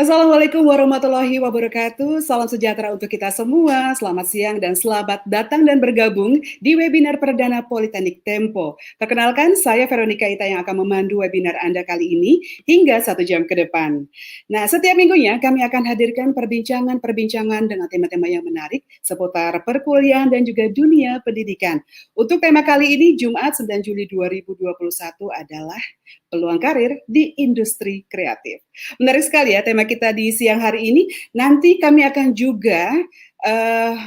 Assalamualaikum warahmatullahi wabarakatuh. Salam sejahtera untuk kita semua. Selamat siang dan selamat datang dan bergabung di webinar perdana Politeknik Tempo. Perkenalkan, saya Veronica Ita yang akan memandu webinar Anda kali ini hingga 1 jam ke depan. Nah, setiap minggunya kami akan hadirkan perbincangan-perbincangan dengan tema-tema yang menarik seputar perkuliahan dan juga dunia pendidikan. Untuk tema kali ini, Jumat 9 Juli 2021 adalah peluang karir di industri kreatif. Menarik sekali ya tema kita di siang hari ini. Nanti kami akan juga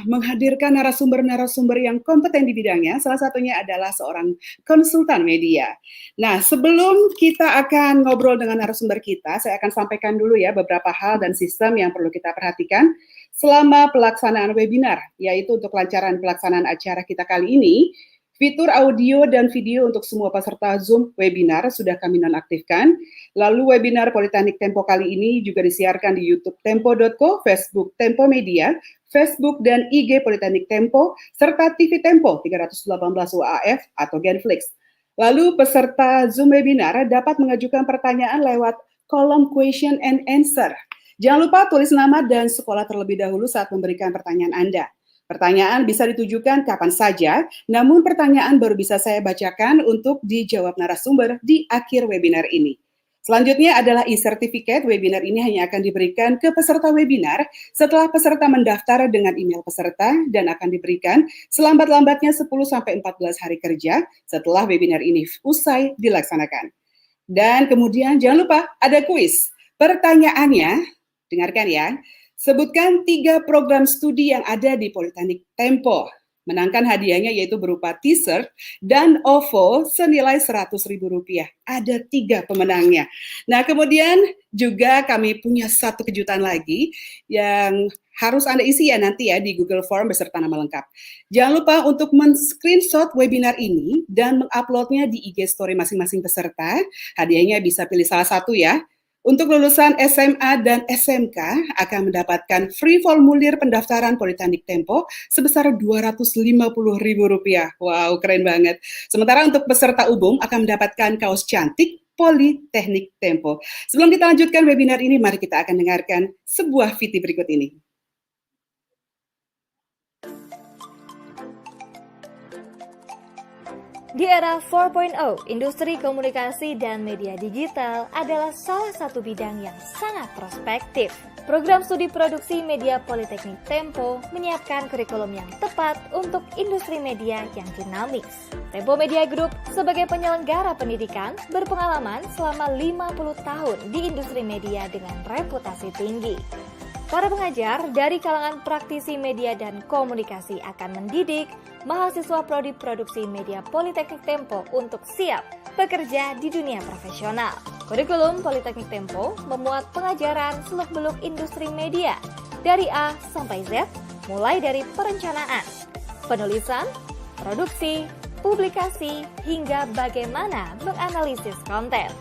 menghadirkan narasumber-narasumber yang kompeten di bidangnya. Salah satunya adalah seorang konsultan media. Nah, sebelum kita akan ngobrol dengan narasumber kita, saya akan sampaikan dulu ya beberapa hal dan sistem yang perlu kita perhatikan selama pelaksanaan webinar, yaitu untuk kelancaran pelaksanaan acara kita kali ini. Fitur audio dan video untuk semua peserta Zoom webinar sudah kami nonaktifkan. Lalu webinar Politeknik Tempo kali ini juga disiarkan di YouTube tempo.co, Facebook Tempo Media, Facebook dan IG Politeknik Tempo, serta TV Tempo 318 UAF atau Genflix. Lalu peserta Zoom webinar dapat mengajukan pertanyaan lewat kolom question and answer. Jangan lupa tulis nama dan sekolah terlebih dahulu saat memberikan pertanyaan Anda. Pertanyaan bisa ditujukan kapan saja, namun pertanyaan baru bisa saya bacakan untuk dijawab narasumber di akhir webinar ini. Selanjutnya adalah e-certificate. Webinar ini hanya akan diberikan ke peserta webinar setelah peserta mendaftar dengan email peserta dan akan diberikan selambat-lambatnya 10-14 hari kerja setelah webinar ini usai dilaksanakan. Dan kemudian jangan lupa ada kuis. Pertanyaannya, dengarkan ya. Sebutkan 3 program studi yang ada di Politeknik Tempo. Menangkan hadiahnya yaitu berupa t-shirt dan OVO senilai Rp100.000. Ada 3 pemenangnya. Nah, kemudian juga kami punya satu kejutan lagi yang harus Anda isi ya nanti ya di Google Form beserta nama lengkap. Jangan lupa untuk men-screenshot webinar ini dan menguploadnya di IG story masing-masing peserta. Hadiahnya bisa pilih salah satu ya. Untuk lulusan SMA dan SMK akan mendapatkan free formulir pendaftaran Politeknik Tempo sebesar Rp250.000. Wow, keren banget. Sementara untuk peserta umum akan mendapatkan kaos cantik Politeknik Tempo. Sebelum kita lanjutkan webinar ini, mari kita akan dengarkan sebuah video berikut ini. Di era 4.0, industri komunikasi dan media digital adalah salah satu bidang yang sangat prospektif. Program studi produksi media Politeknik Tempo menyiapkan kurikulum yang tepat untuk industri media yang dinamis. Tempo Media Group sebagai penyelenggara pendidikan berpengalaman selama 50 tahun di industri media dengan reputasi tinggi. Para pengajar dari kalangan praktisi media dan komunikasi akan mendidik mahasiswa prodi produksi media Politeknik Tempo untuk siap bekerja di dunia profesional. Kurikulum Politeknik Tempo memuat pengajaran seluk-beluk industri media dari A sampai Z, mulai dari perencanaan, penulisan, produksi, publikasi, hingga bagaimana menganalisis konten.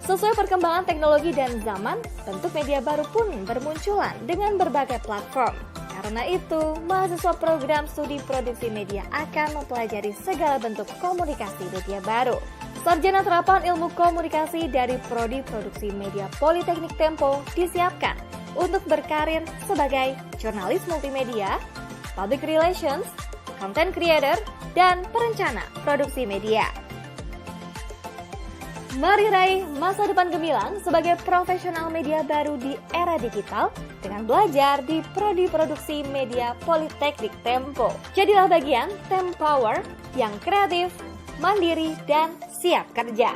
Sesuai perkembangan teknologi dan zaman, bentuk media baru pun bermunculan dengan berbagai platform. Karena itu, mahasiswa program studi produksi media akan mempelajari segala bentuk komunikasi media baru. Sarjana terapan ilmu komunikasi dari Prodi Produksi Media Politeknik Tempo disiapkan untuk berkarir sebagai jurnalis multimedia, public relations, content creator, dan perencana produksi media. Mari raih masa depan gemilang sebagai profesional media baru di era digital dengan belajar di Prodi Produksi Media Politeknik Tempo. Jadilah bagian Tempower yang kreatif, mandiri, dan siap kerja.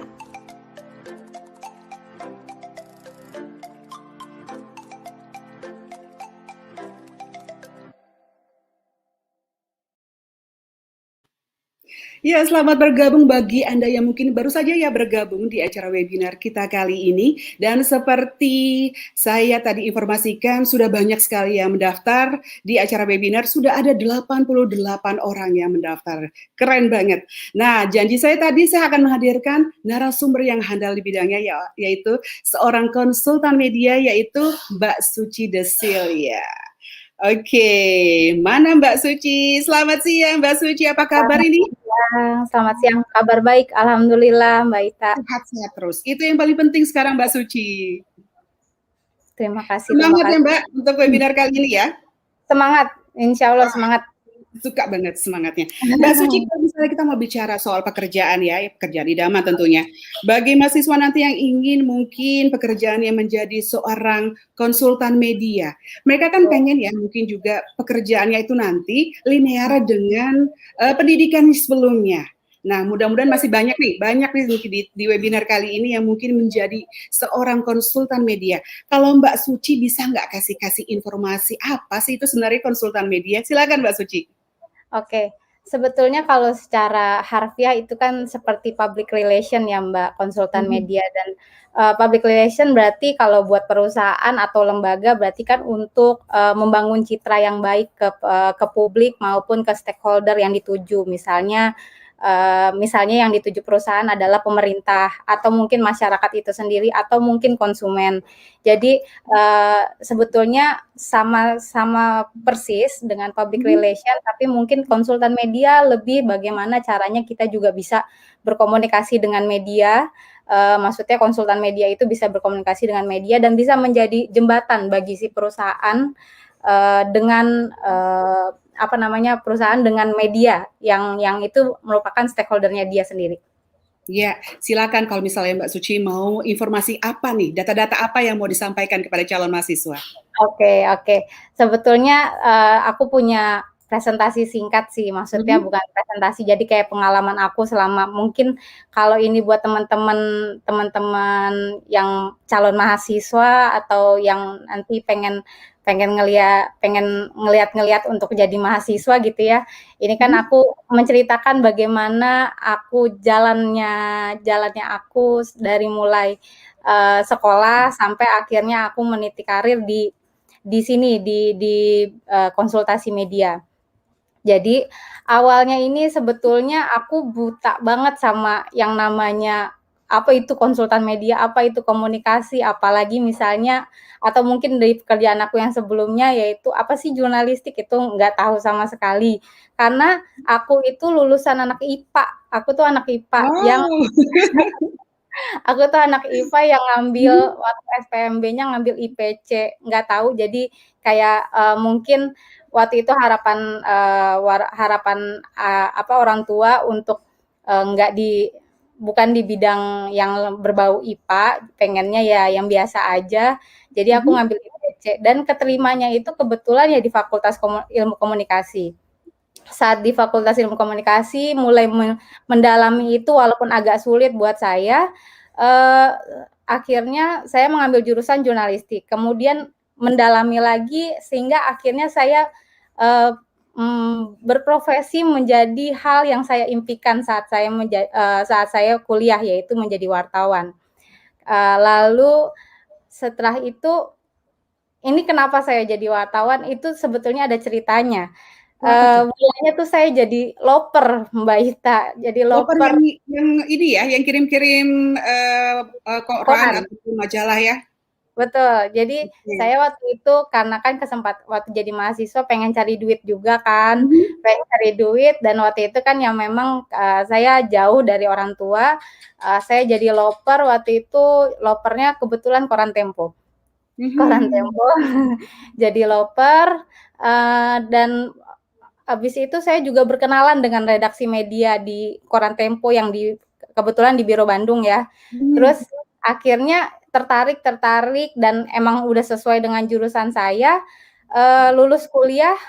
Ya, selamat bergabung bagi Anda yang mungkin baru saja ya bergabung di acara webinar kita kali ini. Dan seperti saya tadi informasikan, sudah banyak sekali yang mendaftar di acara webinar. Sudah ada 88 orang yang mendaftar. Keren banget. Nah, janji saya tadi saya akan menghadirkan narasumber yang handal di bidangnya, yaitu seorang konsultan media, yaitu Mbak Suci Desilya. Oke, mana Mbak Suci? Selamat siang Mbak Suci, apa kabar ini? Selamat siang, kabar baik, alhamdulillah Mbak Ita. Sehat-sehat terus, itu yang paling penting sekarang Mbak Suci. Terima kasih. Semangat ya Mbak untuk webinar kali ini ya. Semangat, insya Allah semangat. Suka banget semangatnya. Mbak Suci, kalau misalnya kita mau bicara soal pekerjaan ya, pekerjaan idaman tentunya. Bagi mahasiswa nanti yang ingin mungkin pekerjaannya menjadi seorang konsultan media, mereka kan pengen ya mungkin juga pekerjaannya itu nanti linear dengan pendidikan sebelumnya. Nah, mudah-mudahan masih banyak nih di webinar kali ini yang mungkin menjadi seorang konsultan media. Kalau Mbak Suci bisa nggak kasih informasi apa sih itu sebenarnya konsultan media? Silakan Mbak Suci. Oke, sebetulnya kalau secara harfiah itu kan seperti public relation ya Mbak, konsultan media dan public relation berarti kalau buat perusahaan atau lembaga berarti kan untuk membangun citra yang baik ke publik maupun ke stakeholder yang dituju. Misalnya yang dituju perusahaan adalah pemerintah atau mungkin masyarakat itu sendiri atau mungkin konsumen. Jadi sebetulnya sama persis dengan public relation, tapi mungkin konsultan media lebih bagaimana caranya kita juga bisa berkomunikasi dengan media. Maksudnya konsultan media itu bisa berkomunikasi dengan media dan bisa menjadi jembatan bagi si perusahaan dengan perusahaan dengan media yang itu merupakan stakeholder-nya dia sendiri. Ya, silakan kalau misalnya Mbak Suci mau informasi apa nih, data-data apa yang mau disampaikan kepada calon mahasiswa? Oke. Sebetulnya aku punya presentasi singkat sih, maksudnya bukan presentasi, jadi kayak pengalaman aku selama mungkin kalau ini buat teman-teman yang calon mahasiswa atau yang nanti pengen ngeliat untuk jadi mahasiswa gitu ya. Ini kan aku menceritakan bagaimana jalannya aku dari mulai sekolah sampai akhirnya aku meniti karir di sini di konsultasi media. Jadi awalnya ini sebetulnya aku buta banget sama yang namanya apa itu konsultan media, apa itu komunikasi, apalagi misalnya atau mungkin dari pekerjaan aku yang sebelumnya yaitu apa sih jurnalistik, itu nggak tahu sama sekali. Karena aku itu lulusan anak IPA, aku tuh anak IPA yang aku tuh anak IPA yang ngambil waktu SPMB-nya ngambil IPC, nggak tahu jadi kayak mungkin waktu itu harapan orang tua untuk bukan di bidang yang berbau IPA, pengennya ya yang biasa aja. Jadi aku ngambil IPC dan keterimanya itu kebetulan ya di Fakultas Ilmu Komunikasi. Saat di Fakultas Ilmu Komunikasi mulai mendalami itu walaupun agak sulit buat saya, akhirnya saya mengambil jurusan jurnalistik. Kemudian mendalami lagi sehingga akhirnya saya berprofesi menjadi hal yang saya impikan saat saya kuliah, yaitu menjadi wartawan. Lalu setelah itu, ini kenapa saya jadi wartawan itu sebetulnya ada ceritanya. Mulanya tuh saya jadi loper, Mbak Ita. Jadi Loper loper yang ini ya, yang kirim-kirim koran ataupun majalah ya. Betul. Jadi saya waktu itu karena kan waktu jadi mahasiswa pengen cari duit juga kan, pengen cari duit dan waktu itu kan yang memang saya jauh dari orang tua, saya jadi loper. Waktu itu lopernya kebetulan koran Tempo. Koran Tempo. Jadi loper dan habis itu saya juga berkenalan dengan redaksi media di koran Tempo yang kebetulan di Biro Bandung ya. Terus akhirnya tertarik dan emang udah sesuai dengan jurusan saya, lulus kuliah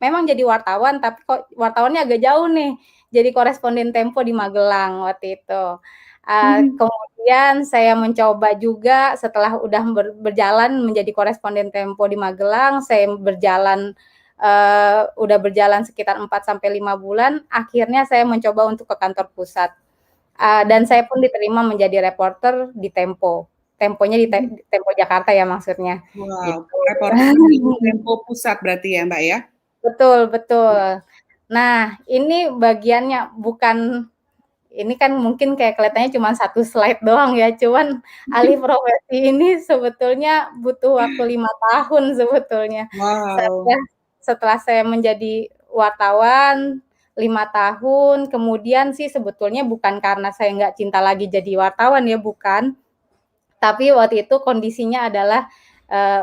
memang jadi wartawan, tapi kok wartawannya agak jauh nih, jadi koresponden Tempo di Magelang waktu itu. Kemudian saya mencoba juga setelah udah berjalan menjadi koresponden Tempo di Magelang, saya udah berjalan sekitar 4-5 bulan, akhirnya saya mencoba untuk ke kantor pusat. Dan saya pun diterima menjadi reporter di Tempo. Temponya di Tempo Jakarta ya maksudnya. Wow, gitu. reporter di Tempo Pusat berarti ya Mbak ya? Betul. Nah, ini bagiannya ini kan mungkin kayak kelihatannya cuma satu slide doang ya, cuman alih profesi ini sebetulnya butuh waktu 5 tahun sebetulnya. Wow. Setelah saya menjadi wartawan 5 tahun, kemudian sih sebetulnya bukan karena saya nggak cinta lagi jadi wartawan ya, bukan. Tapi waktu itu kondisinya adalah,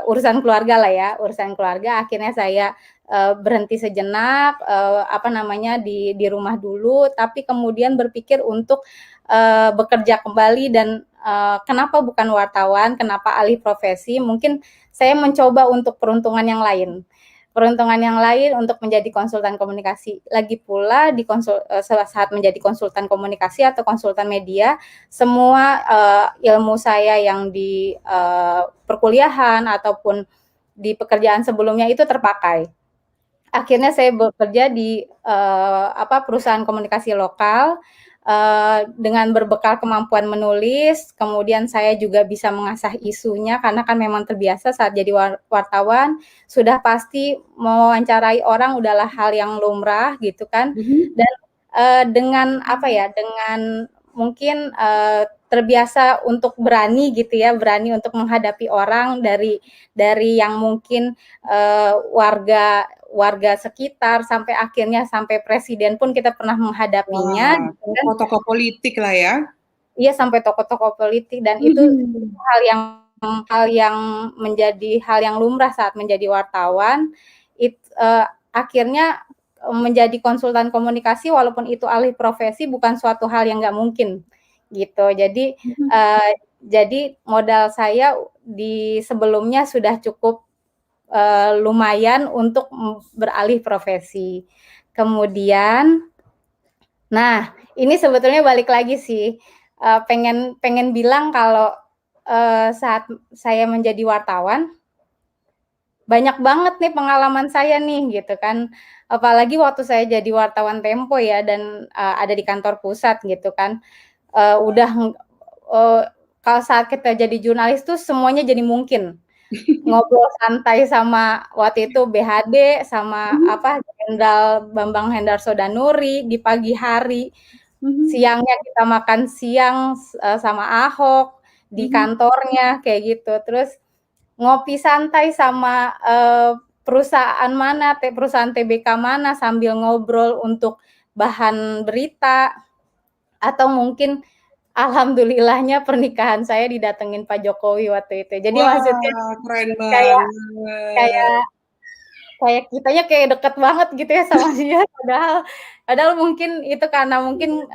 urusan keluarga lah ya, urusan keluarga akhirnya saya, berhenti sejenak, apa namanya, di rumah dulu, tapi kemudian berpikir untuk, bekerja kembali dan, kenapa bukan wartawan, kenapa alih profesi, mungkin saya mencoba untuk peruntungan yang lain. Peruntungan yang lain untuk menjadi konsultan komunikasi. Lagi pula saat menjadi konsultan komunikasi atau konsultan media, semua, ilmu saya yang di, perkuliahan ataupun di pekerjaan sebelumnya itu terpakai. Akhirnya saya bekerja di, perusahaan komunikasi lokal, dengan berbekal kemampuan menulis, kemudian saya juga bisa mengasah isunya karena kan memang terbiasa saat jadi wartawan, sudah pasti mewawancarai orang udahlah hal yang lumrah gitu kan. Dan, dengan apa ya, dengan mungkin, terbiasa untuk berani gitu ya, berani untuk menghadapi orang dari yang mungkin, warga sekitar sampai akhirnya sampai presiden pun kita pernah menghadapinya Wah, gitu kan. tokoh-tokoh politik lah ya. Iya, sampai tokoh-tokoh politik dan itu hal yang menjadi hal yang lumrah saat menjadi wartawan. Akhirnya, menjadi konsultan komunikasi walaupun itu alih profesi bukan suatu hal yang nggak mungkin, gitu. Jadi modal saya di sebelumnya sudah cukup, lumayan untuk beralih profesi. Kemudian nah, ini sebetulnya balik lagi sih, pengen bilang kalau, saat saya menjadi wartawan, banyak banget nih pengalaman saya nih gitu kan. Apalagi waktu saya jadi wartawan Tempo ya dan, ada di kantor pusat gitu kan, udah kalau saat kita jadi jurnalis tuh semuanya jadi mungkin. Ngobrol santai sama waktu itu BHD, sama Jenderal Bambang Hendarso Danuri di pagi hari, siangnya kita makan siang sama Ahok di kantornya kayak gitu. Terus ngopi santai sama, perusahaan TBK mana sambil ngobrol untuk bahan berita, atau mungkin alhamdulillahnya pernikahan saya didatengin Pak Jokowi waktu itu. Jadi Wah, maksudnya keren kayak banget. kayak kayak kitanya kayak deket banget gitu ya sama dia, padahal mungkin itu karena mungkin,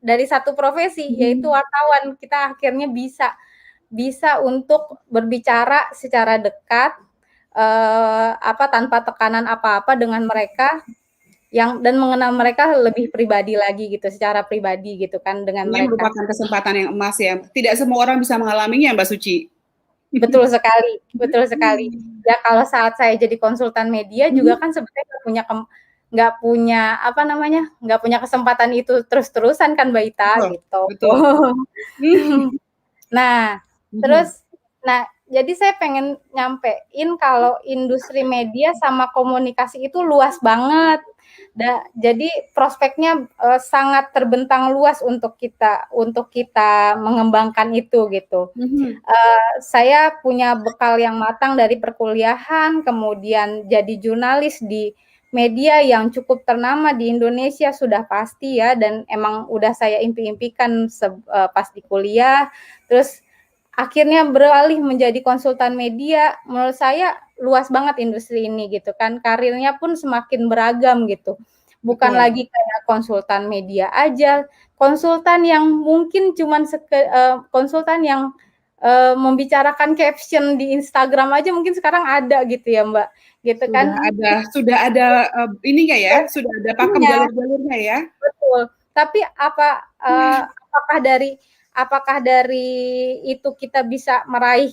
dari satu profesi yaitu wartawan, kita akhirnya bisa untuk berbicara secara dekat, tanpa tekanan apa-apa dengan mereka dan mengenal mereka lebih pribadi lagi gitu, secara pribadi gitu kan dengan Ini mereka. merupakan kesempatan yang emas ya. Tidak semua orang bisa mengalaminya, Mbak Suci. Betul sekali betul sekali. Ya kalau saat saya jadi konsultan media juga kan sebenarnya nggak punya kesempatan itu terus-terusan kan Mbak Ita, Betul, gitu. betul. Nah, jadi saya pengen nyampein kalau industri media sama komunikasi itu luas banget. Jadi prospeknya, sangat terbentang luas untuk kita mengembangkan itu gitu. Saya punya bekal yang matang dari perkuliahan, kemudian jadi jurnalis di media yang cukup ternama di Indonesia sudah pasti ya, dan emang udah saya impi-impikan pas di kuliah. Terus akhirnya beralih menjadi konsultan media, menurut saya luas banget industri ini gitu kan, karirnya pun semakin beragam gitu. Bukan lagi kayak konsultan media aja, konsultan yang mungkin cuman konsultan yang, membicarakan caption di Instagram aja mungkin sekarang ada gitu ya, Mbak, gitu kan. Sudah ada, ininya ya, sudah ada pakem jalur-jalurnya ya. Betul, tapi apakah dari itu kita bisa meraih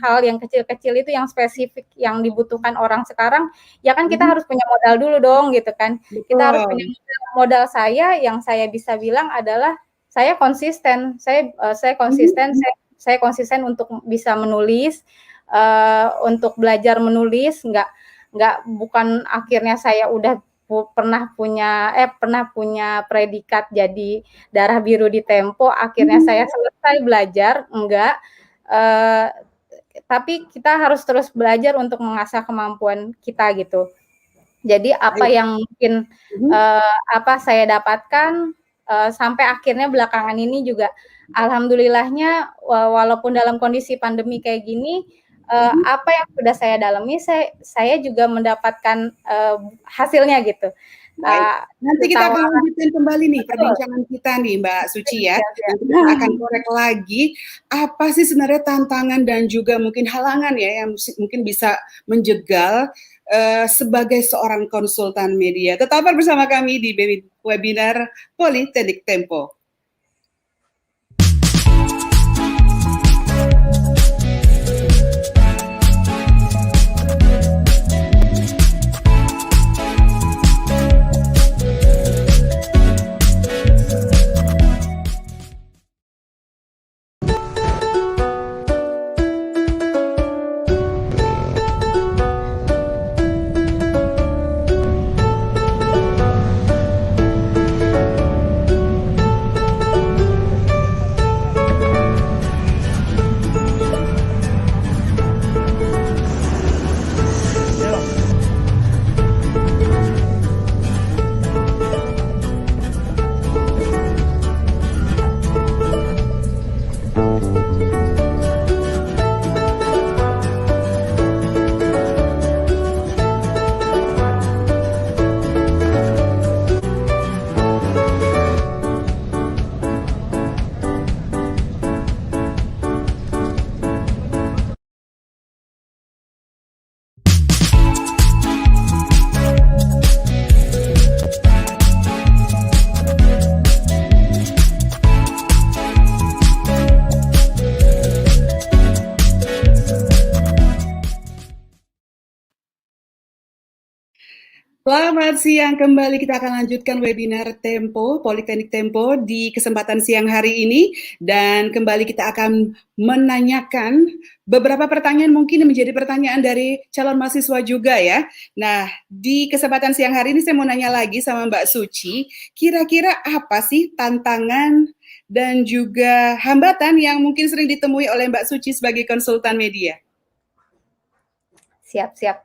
hal yang kecil-kecil itu yang spesifik yang dibutuhkan orang sekarang, ya kan kita harus punya modal dulu dong gitu kan. Kita harus punya modal yang saya bisa bilang adalah saya konsisten, saya konsisten untuk bisa menulis, untuk belajar menulis, bukan akhirnya saya udah pernah punya predikat jadi darah biru di Tempo, akhirnya saya selesai belajar, enggak, tapi kita harus terus belajar untuk mengasah kemampuan kita gitu. Jadi apa yang mungkin, saya dapatkan sampai akhirnya belakangan ini juga alhamdulillahnya walaupun dalam kondisi pandemi kayak gini, apa yang sudah saya dalami saya juga mendapatkan, hasilnya gitu. Baik, nanti kita akan Tawaran lanjutkan kembali nih betul. perbincangan kita nih Mbak Suci ya. Siap siap. Nanti kita akan korek lagi apa sih sebenarnya tantangan dan juga mungkin halangan ya yang mungkin bisa menjegal sebagai seorang konsultan media. Tetaplah bersama kami di webinar Politeknik Tempo. Selamat siang kembali, kita akan lanjutkan webinar Tempo, Politeknik Tempo di kesempatan siang hari ini. Dan kembali kita akan menanyakan beberapa pertanyaan mungkin menjadi pertanyaan dari calon mahasiswa juga ya. Nah, di kesempatan siang hari ini saya mau nanya lagi sama Mbak Suci, kira-kira apa sih tantangan dan juga hambatan yang mungkin sering ditemui oleh Mbak Suci sebagai konsultan media? Siap.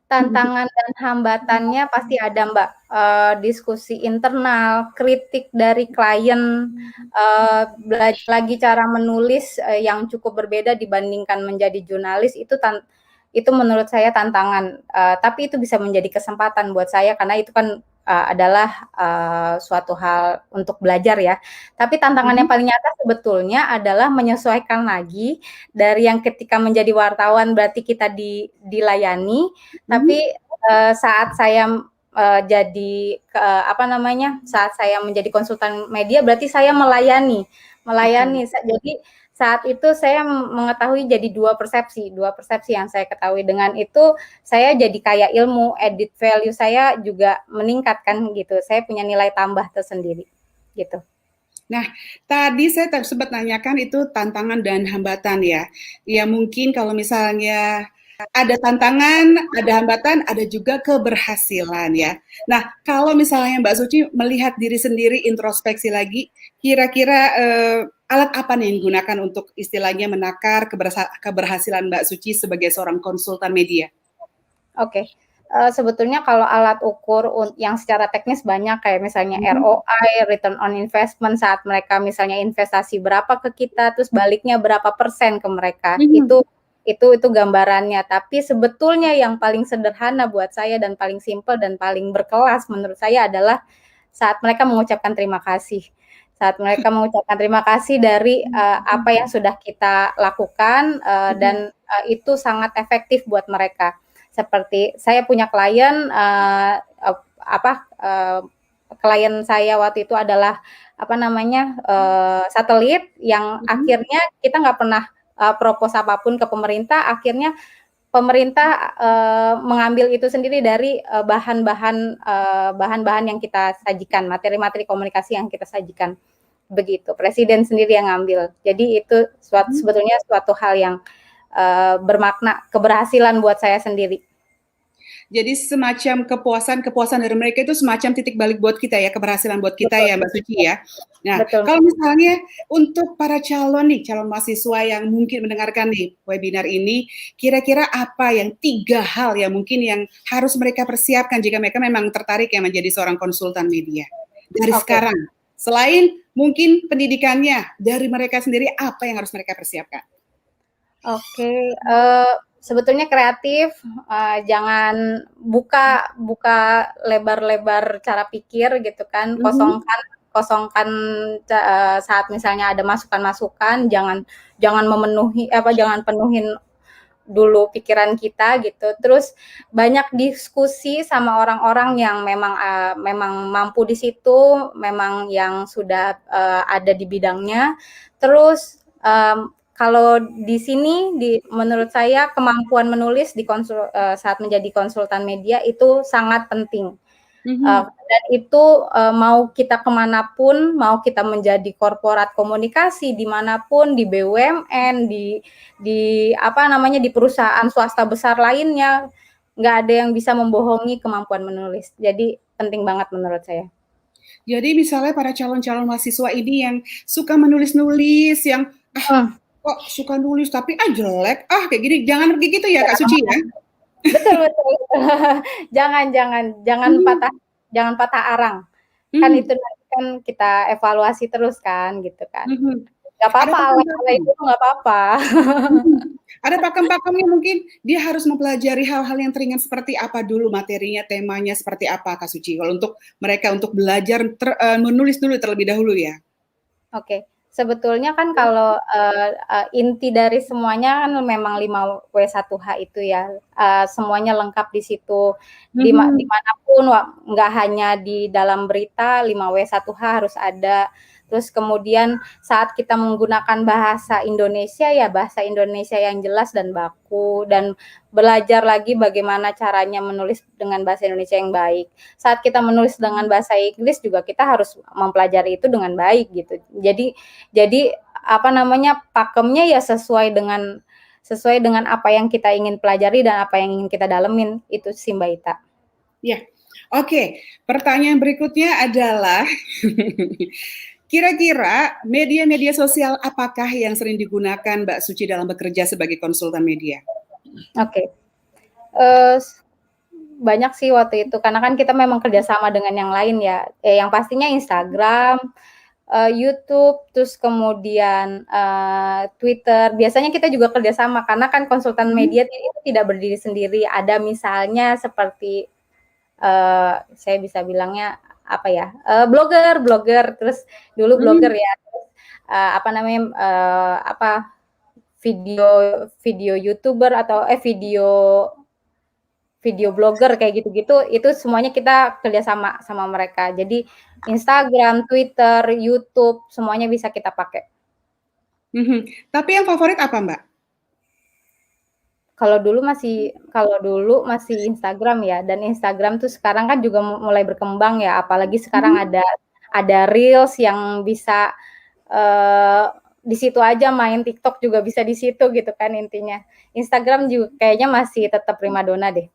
Tantangan dan hambatannya pasti ada, Mbak. Diskusi internal, kritik dari klien, belajar lagi cara menulis yang cukup berbeda dibandingkan menjadi jurnalis itu menurut saya tantangan. Tapi itu bisa menjadi kesempatan buat saya karena itu kan adalah suatu hal untuk belajar ya. Tapi tantangan yang paling nyata sebetulnya adalah menyesuaikan lagi dari yang ketika menjadi wartawan berarti kita dilayani, tapi saat saya saat saya menjadi konsultan media berarti saya melayani. Jadi saat itu saya mengetahui jadi dua persepsi yang saya ketahui. Dengan itu saya jadi kaya ilmu, edit value saya juga meningkatkan gitu. Saya punya nilai tambah tersendiri gitu. Nah, tadi saya sempat nanyakan itu tantangan dan hambatan ya. Ya mungkin kalau misalnya ada tantangan, ada hambatan, ada juga keberhasilan ya. Nah, kalau misalnya Mbak Suci melihat diri sendiri, introspeksi lagi, kira-kira alat apa nih yang digunakan untuk istilahnya menakar keberhasilan Mbak Suci sebagai seorang konsultan media? Oke. Sebetulnya kalau alat ukur yang secara teknis banyak kayak misalnya ROI, return on investment saat mereka misalnya investasi berapa ke kita, terus baliknya berapa persen ke mereka. Itu gambarannya. Tapi sebetulnya yang paling sederhana buat saya dan paling simpel dan paling berkelas menurut saya adalah saat mereka mengucapkan terima kasih. Saat mereka mengucapkan terima kasih dari apa yang sudah kita lakukan dan itu sangat efektif buat mereka. Seperti saya punya klien klien saya waktu itu adalah satelit yang akhirnya kita nggak pernah propose apapun ke pemerintah, akhirnya pemerintah mengambil itu sendiri dari bahan-bahan yang kita sajikan, materi-materi komunikasi yang kita sajikan. Begitu, presiden sendiri yang ngambil. Jadi itu sebetulnya suatu hal yang bermakna, keberhasilan buat saya sendiri. Jadi semacam kepuasan dari mereka itu semacam titik balik buat kita ya, keberhasilan buat kita ya Mbak Suci ya. Nah, kalau misalnya untuk para calon mahasiswa yang mungkin mendengarkan nih webinar ini, kira-kira apa yang 3 hal yang mungkin yang harus mereka persiapkan jika mereka memang tertarik ya menjadi seorang konsultan media dari sekarang? Selain mungkin pendidikannya, dari mereka sendiri apa yang harus mereka persiapkan? Oke, sebetulnya kreatif, jangan buka lebar-lebar cara pikir gitu kan, kosongkan saat misalnya ada masukan-masukan, jangan jangan penuhin dulu pikiran kita gitu. Terus banyak diskusi sama orang-orang yang memang mampu di situ, memang yang sudah ada di bidangnya. Terus kalau di sini menurut saya kemampuan menulis saat menjadi konsultan media itu sangat penting. Dan itu mau kita kemanapun, mau kita menjadi korporat komunikasi dimanapun, di BUMN, di perusahaan swasta besar lainnya, nggak ada yang bisa membohongi kemampuan menulis. Jadi penting banget menurut saya. Jadi misalnya para calon-calon mahasiswa ini yang suka menulis-nulis, yang kok suka nulis tapi jelek, kayak gini, jangan begitu ya Kak Suci ya? Betul. Jangan patah arang. Kan itu nanti kan kita evaluasi terus kan, gitu kan. Nggak apa-apa, alay itu nggak apa-apa. Ada pakem-pakemnya mungkin dia harus mempelajari hal-hal yang teringat seperti apa dulu materinya, temanya seperti apa Kak Suci? Kalau untuk mereka untuk belajar menulis dulu terlebih dahulu ya. Oke. Sebetulnya kan kalau inti dari semuanya kan memang 5W1H itu ya, semuanya lengkap di situ. Dimanapun, nggak hanya di dalam berita, 5W1H harus ada. Terus kemudian saat kita menggunakan bahasa Indonesia, ya bahasa Indonesia yang jelas dan baku, dan belajar lagi bagaimana caranya menulis dengan bahasa Indonesia yang baik. Saat kita menulis dengan bahasa Inggris juga kita harus mempelajari itu dengan baik gitu. Jadi pakemnya ya sesuai dengan apa yang kita ingin pelajari dan apa yang ingin kita dalemin, itu sih Mbak Ita. Ya, oke. Pertanyaan berikutnya adalah kira-kira media-media sosial apakah yang sering digunakan Mbak Suci dalam bekerja sebagai konsultan media? Oke. Banyak sih waktu itu, karena kan kita memang kerjasama dengan yang lain ya. Yang pastinya Instagram, YouTube, terus kemudian Twitter. Biasanya kita juga kerjasama, karena kan konsultan media itu tidak berdiri sendiri. Ada misalnya seperti, saya bisa bilangnya blogger, terus dulu blogger ya, terus video YouTuber atau video blogger kayak gitu-gitu, itu semuanya kita kerjasama sama mereka. Jadi Instagram, Twitter, YouTube, semuanya bisa kita pakai. Tapi yang favorit apa Mbak? Kalau dulu masih Instagram ya, dan Instagram tuh sekarang kan juga mulai berkembang ya, apalagi sekarang ada Reels yang bisa di situ aja, main TikTok juga bisa di situ gitu kan intinya. Instagram juga kayaknya masih tetap primadona deh.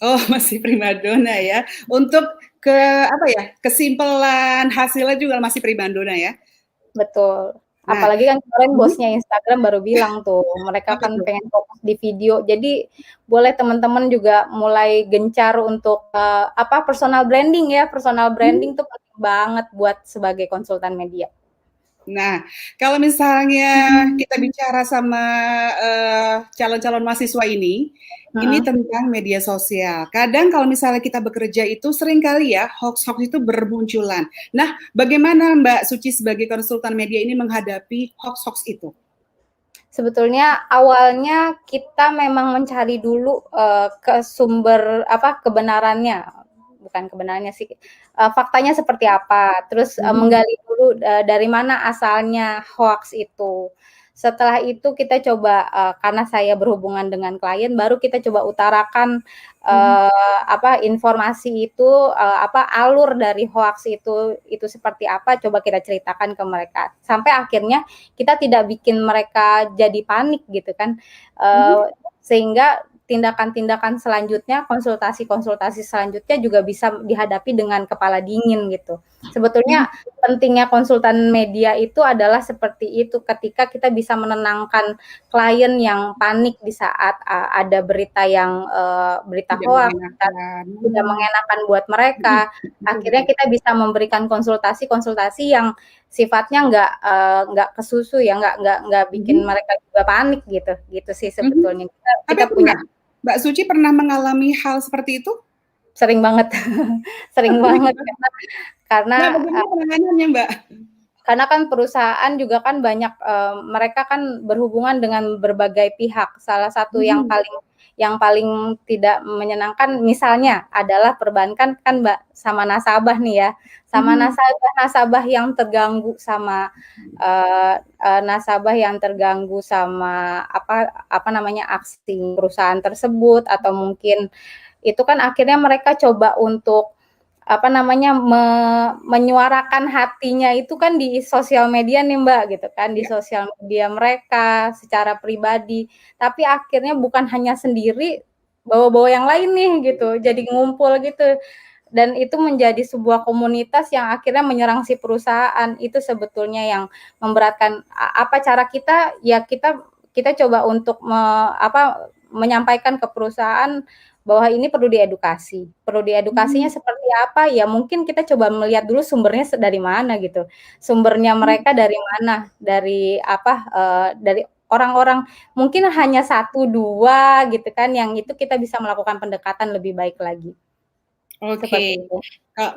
Oh, masih primadona ya. Untuk kesimpulan hasilnya juga masih primadona ya. Betul. Apalagi kan kemarin bosnya Instagram baru bilang tuh, mereka kan pengen fokus di video. Jadi boleh teman-teman juga mulai gencar untuk personal branding ya. Personal branding tuh penting banget buat sebagai konsultan media. Nah, kalau misalnya kita bicara sama calon-calon mahasiswa ini tentang media sosial. Kadang kalau misalnya kita bekerja itu sering kali ya hoax-hoax itu bermunculan. Nah, bagaimana Mbak Suci sebagai konsultan media ini menghadapi hoax-hoax itu? Sebetulnya awalnya kita memang mencari dulu ke sumber kebenarannya, bukan kebenarannya sih, faktanya seperti apa. Terus menggali dulu dari mana asalnya hoax itu. Setelah itu kita coba, karena saya berhubungan dengan klien, baru kita coba utarakan informasi itu, alur dari hoax itu seperti apa, coba kita ceritakan ke mereka. Sampai akhirnya kita tidak bikin mereka jadi panik gitu kan, sehingga tindakan-tindakan selanjutnya, konsultasi-konsultasi selanjutnya juga bisa dihadapi dengan kepala dingin gitu. Sebetulnya pentingnya konsultan media itu adalah seperti itu, ketika kita bisa menenangkan klien yang panik di saat ada berita yang berita hoax, tidak mengenakan buat mereka. Akhirnya kita bisa memberikan konsultasi yang sifatnya nggak kesusu ya, nggak bikin mereka juga panik gitu sih sebetulnya. Kita punya. Mbak Suci pernah mengalami hal seperti itu? Sering banget, sering banget karena bagaimana penanganannya, Mbak? Karena kan perusahaan juga kan banyak, mereka kan berhubungan dengan berbagai pihak. Salah satu yang paling tidak menyenangkan misalnya adalah perbankan kan Mbak, sama nasabah nih ya, sama nasabah yang terganggu sama apa namanya, aksi perusahaan tersebut, atau mungkin itu kan akhirnya mereka coba untuk apa namanya, menyuarakan hatinya itu kan di sosial media nih Mbak, gitu kan, di sosial media mereka secara pribadi. Tapi akhirnya bukan hanya sendiri, bawa-bawa yang lain nih gitu, jadi ngumpul gitu. Dan itu menjadi sebuah komunitas yang akhirnya menyerang si perusahaan. Itu sebetulnya yang memberatkan. Apa cara kita? Ya kita coba untuk menyampaikan ke perusahaan bahwa ini perlu diedukasi. Perlu diedukasinya seperti apa? Ya mungkin kita coba melihat dulu sumbernya dari mana gitu. Sumbernya mereka dari mana? Dari dari orang-orang mungkin hanya 1, 2 gitu kan, yang itu kita bisa melakukan pendekatan lebih baik lagi. Oke.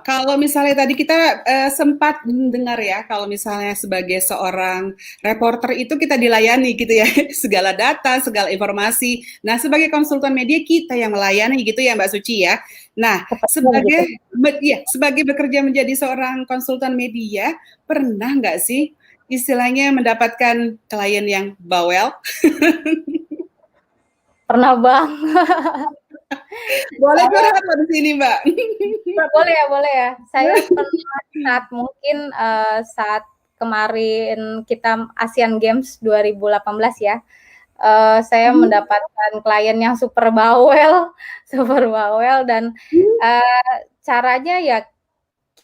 Kalau misalnya tadi kita sempat mendengar ya, kalau misalnya sebagai seorang reporter itu kita dilayani gitu ya, segala data, segala informasi. Nah, sebagai konsultan media kita yang melayani gitu ya, Mbak Suci ya. Nah, sebagai bekerja menjadi seorang konsultan media, pernah nggak sih istilahnya mendapatkan klien yang bawel? Pernah banget. Boleh curhat di sini, Mbak? Boleh ya. Saya pernah saat kemarin kita Asian Games 2018 ya. Saya mendapatkan klien yang super bawel dan caranya ya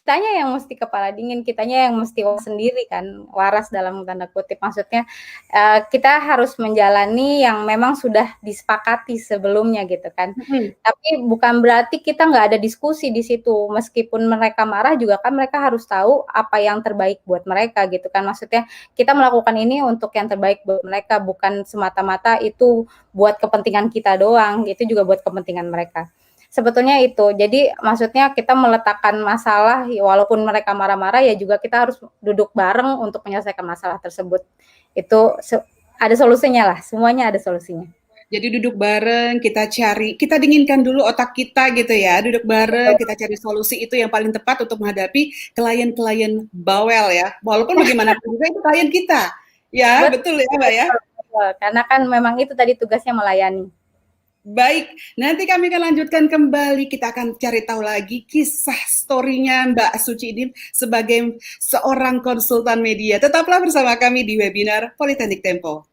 kitanya yang mesti kepala dingin, kitanya yang mesti sendiri kan, waras dalam tanda kutip. Maksudnya kita harus menjalani yang memang sudah disepakati sebelumnya gitu kan. Tapi bukan berarti kita nggak ada diskusi di situ. Meskipun mereka marah juga kan mereka harus tahu apa yang terbaik buat mereka gitu kan. Maksudnya kita melakukan ini untuk yang terbaik buat mereka, bukan semata-mata itu buat kepentingan kita doang, itu juga buat kepentingan mereka. Sebetulnya itu. Jadi maksudnya kita meletakkan masalah, walaupun mereka marah-marah ya juga kita harus duduk bareng untuk menyelesaikan masalah tersebut. Itu ada solusinya lah, semuanya ada solusinya. Jadi duduk bareng, kita dinginkan dulu otak kita gitu ya, duduk bareng, kita cari solusi itu yang paling tepat untuk menghadapi klien-klien bawel ya. Walaupun bagaimanapun juga itu klien kita. Ya, betul ya Mbak ya? Betul, karena kan memang itu tadi tugasnya melayani. Baik, nanti kami akan lanjutkan kembali. Kita akan cari tahu lagi kisah story-nya Mbak Suci ini sebagai seorang konsultan media. Tetaplah bersama kami di webinar Politeknik Tempo.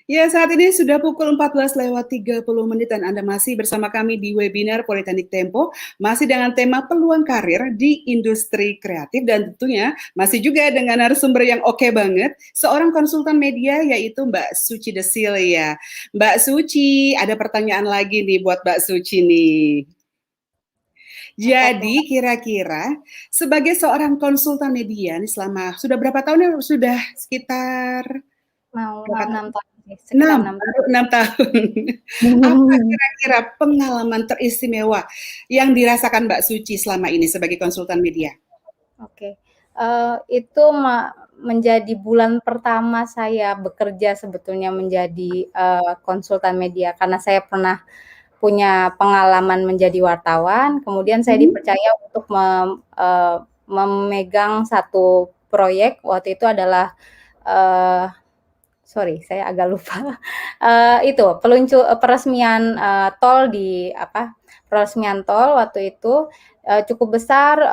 Ya, saat ini sudah pukul 14:30 dan Anda masih bersama kami di webinar Politeknik Tempo, masih dengan tema peluang karir di industri kreatif dan tentunya masih juga dengan narasumber yang oke banget, seorang konsultan media yaitu Mbak Suci Desilia. Mbak Suci, ada pertanyaan lagi nih buat Mbak Suci nih. Jadi kira-kira sebagai seorang konsultan media nih selama sudah berapa tahun ya? Sudah sekitar Mau berapa tahun? 6 tahun sih, sekitar 6 Baru 6 tahun. Apa kira-kira pengalaman teristimewa yang dirasakan Mbak Suci selama ini sebagai konsultan media? Oke, itu menjadi bulan pertama saya bekerja sebetulnya menjadi, konsultan media karena saya pernah punya pengalaman menjadi wartawan, kemudian saya dipercaya untuk memegang satu proyek, waktu itu adalah, eee, sorry saya agak lupa, itu peresmian, tol di peresmian tol waktu itu, cukup besar,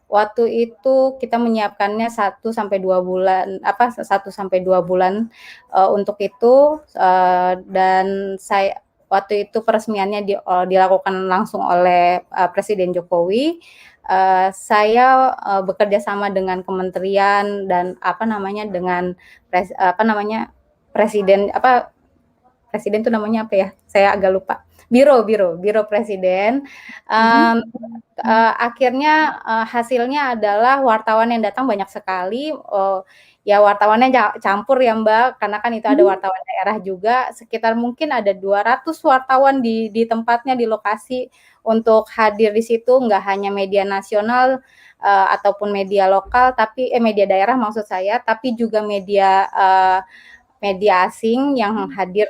waktu itu kita menyiapkannya 1 sampai 2 bulan, untuk itu, dan waktu itu peresmiannya dilakukan langsung oleh, Presiden Jokowi. Saya, bekerja sama dengan kementerian dan dengan presiden presiden itu namanya apa ya? Saya agak lupa. Biro presiden. Akhirnya, hasilnya adalah wartawan yang datang banyak sekali, ya wartawannya campur ya Mbak, karena kan itu ada wartawan daerah juga, sekitar mungkin ada 200 wartawan di tempatnya, di lokasi untuk hadir di situ, nggak hanya media nasional, ataupun media lokal, media daerah maksud saya, tapi juga media asing yang hadir.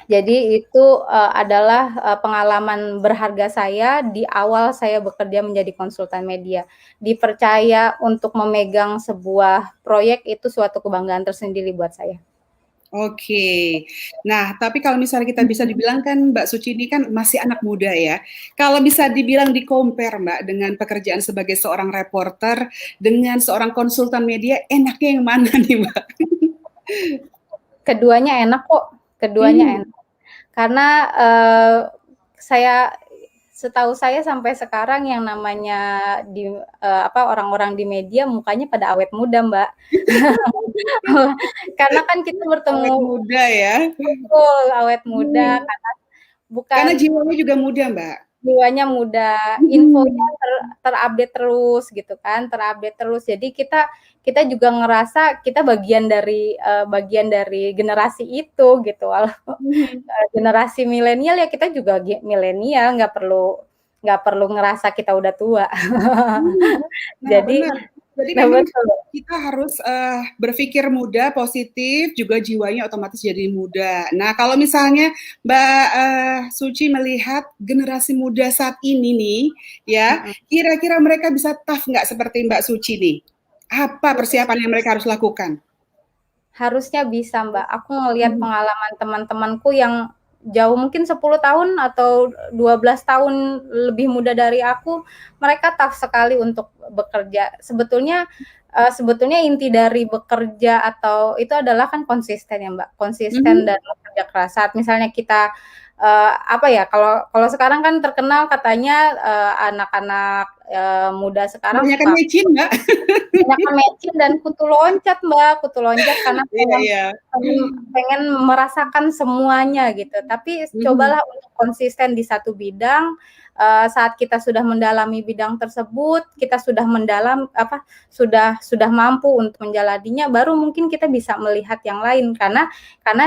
Jadi itu, adalah, pengalaman berharga saya di awal saya bekerja menjadi konsultan media. Dipercaya untuk memegang sebuah proyek itu suatu kebanggaan tersendiri buat saya. Oke. Nah, tapi kalau misalnya kita bisa dibilang kan Mbak Suci ini kan masih anak muda ya. Kalau bisa dibilang di-compare Mbak dengan pekerjaan sebagai seorang reporter dengan seorang konsultan media, enaknya yang mana nih Mbak? Keduanya enak kok, keduanya enak. Karena, setahu saya sampai sekarang yang namanya orang-orang di media mukanya pada awet muda, Mbak. Karena kan kita bertemu Awet muda ya. Betul, awet muda Karena jiwanya juga muda, Mbak. Jiwanya muda, infonya terupdate terus gitu kan, terupdate terus. Jadi kita juga ngerasa kita bagian dari generasi itu gitu. Generasi milenial ya kita juga milenial, nggak perlu ngerasa kita udah tua. Nah, Jadi benar. Jadi memang kita harus berpikir muda, positif, juga jiwanya otomatis jadi muda. Nah, kalau misalnya Mbak Suci melihat generasi muda saat ini nih, ya, kira-kira mereka bisa tough nggak seperti Mbak Suci nih? Apa persiapan yang mereka harus lakukan? Harusnya bisa, Mbak. Aku ngelihat pengalaman teman-temanku yang jauh mungkin 10 tahun atau 12 tahun lebih muda dari aku, mereka tough sekali untuk bekerja. Sebetulnya inti dari bekerja atau itu adalah kan konsisten ya, Mbak. Konsisten dan bekerja keras. Saat misalnya kita kalau sekarang kan terkenal katanya anak-anak muda sekarang Kebanyakan mecin, Mbak. Kebanyakan mecin dan kutu loncat, Mbak. Kutu loncat karena pengen merasakan semuanya gitu. Tapi cobalah untuk konsisten di satu bidang. Saat kita sudah mendalami bidang tersebut, kita sudah sudah mampu untuk menjalaninya, baru mungkin kita bisa melihat yang lain karena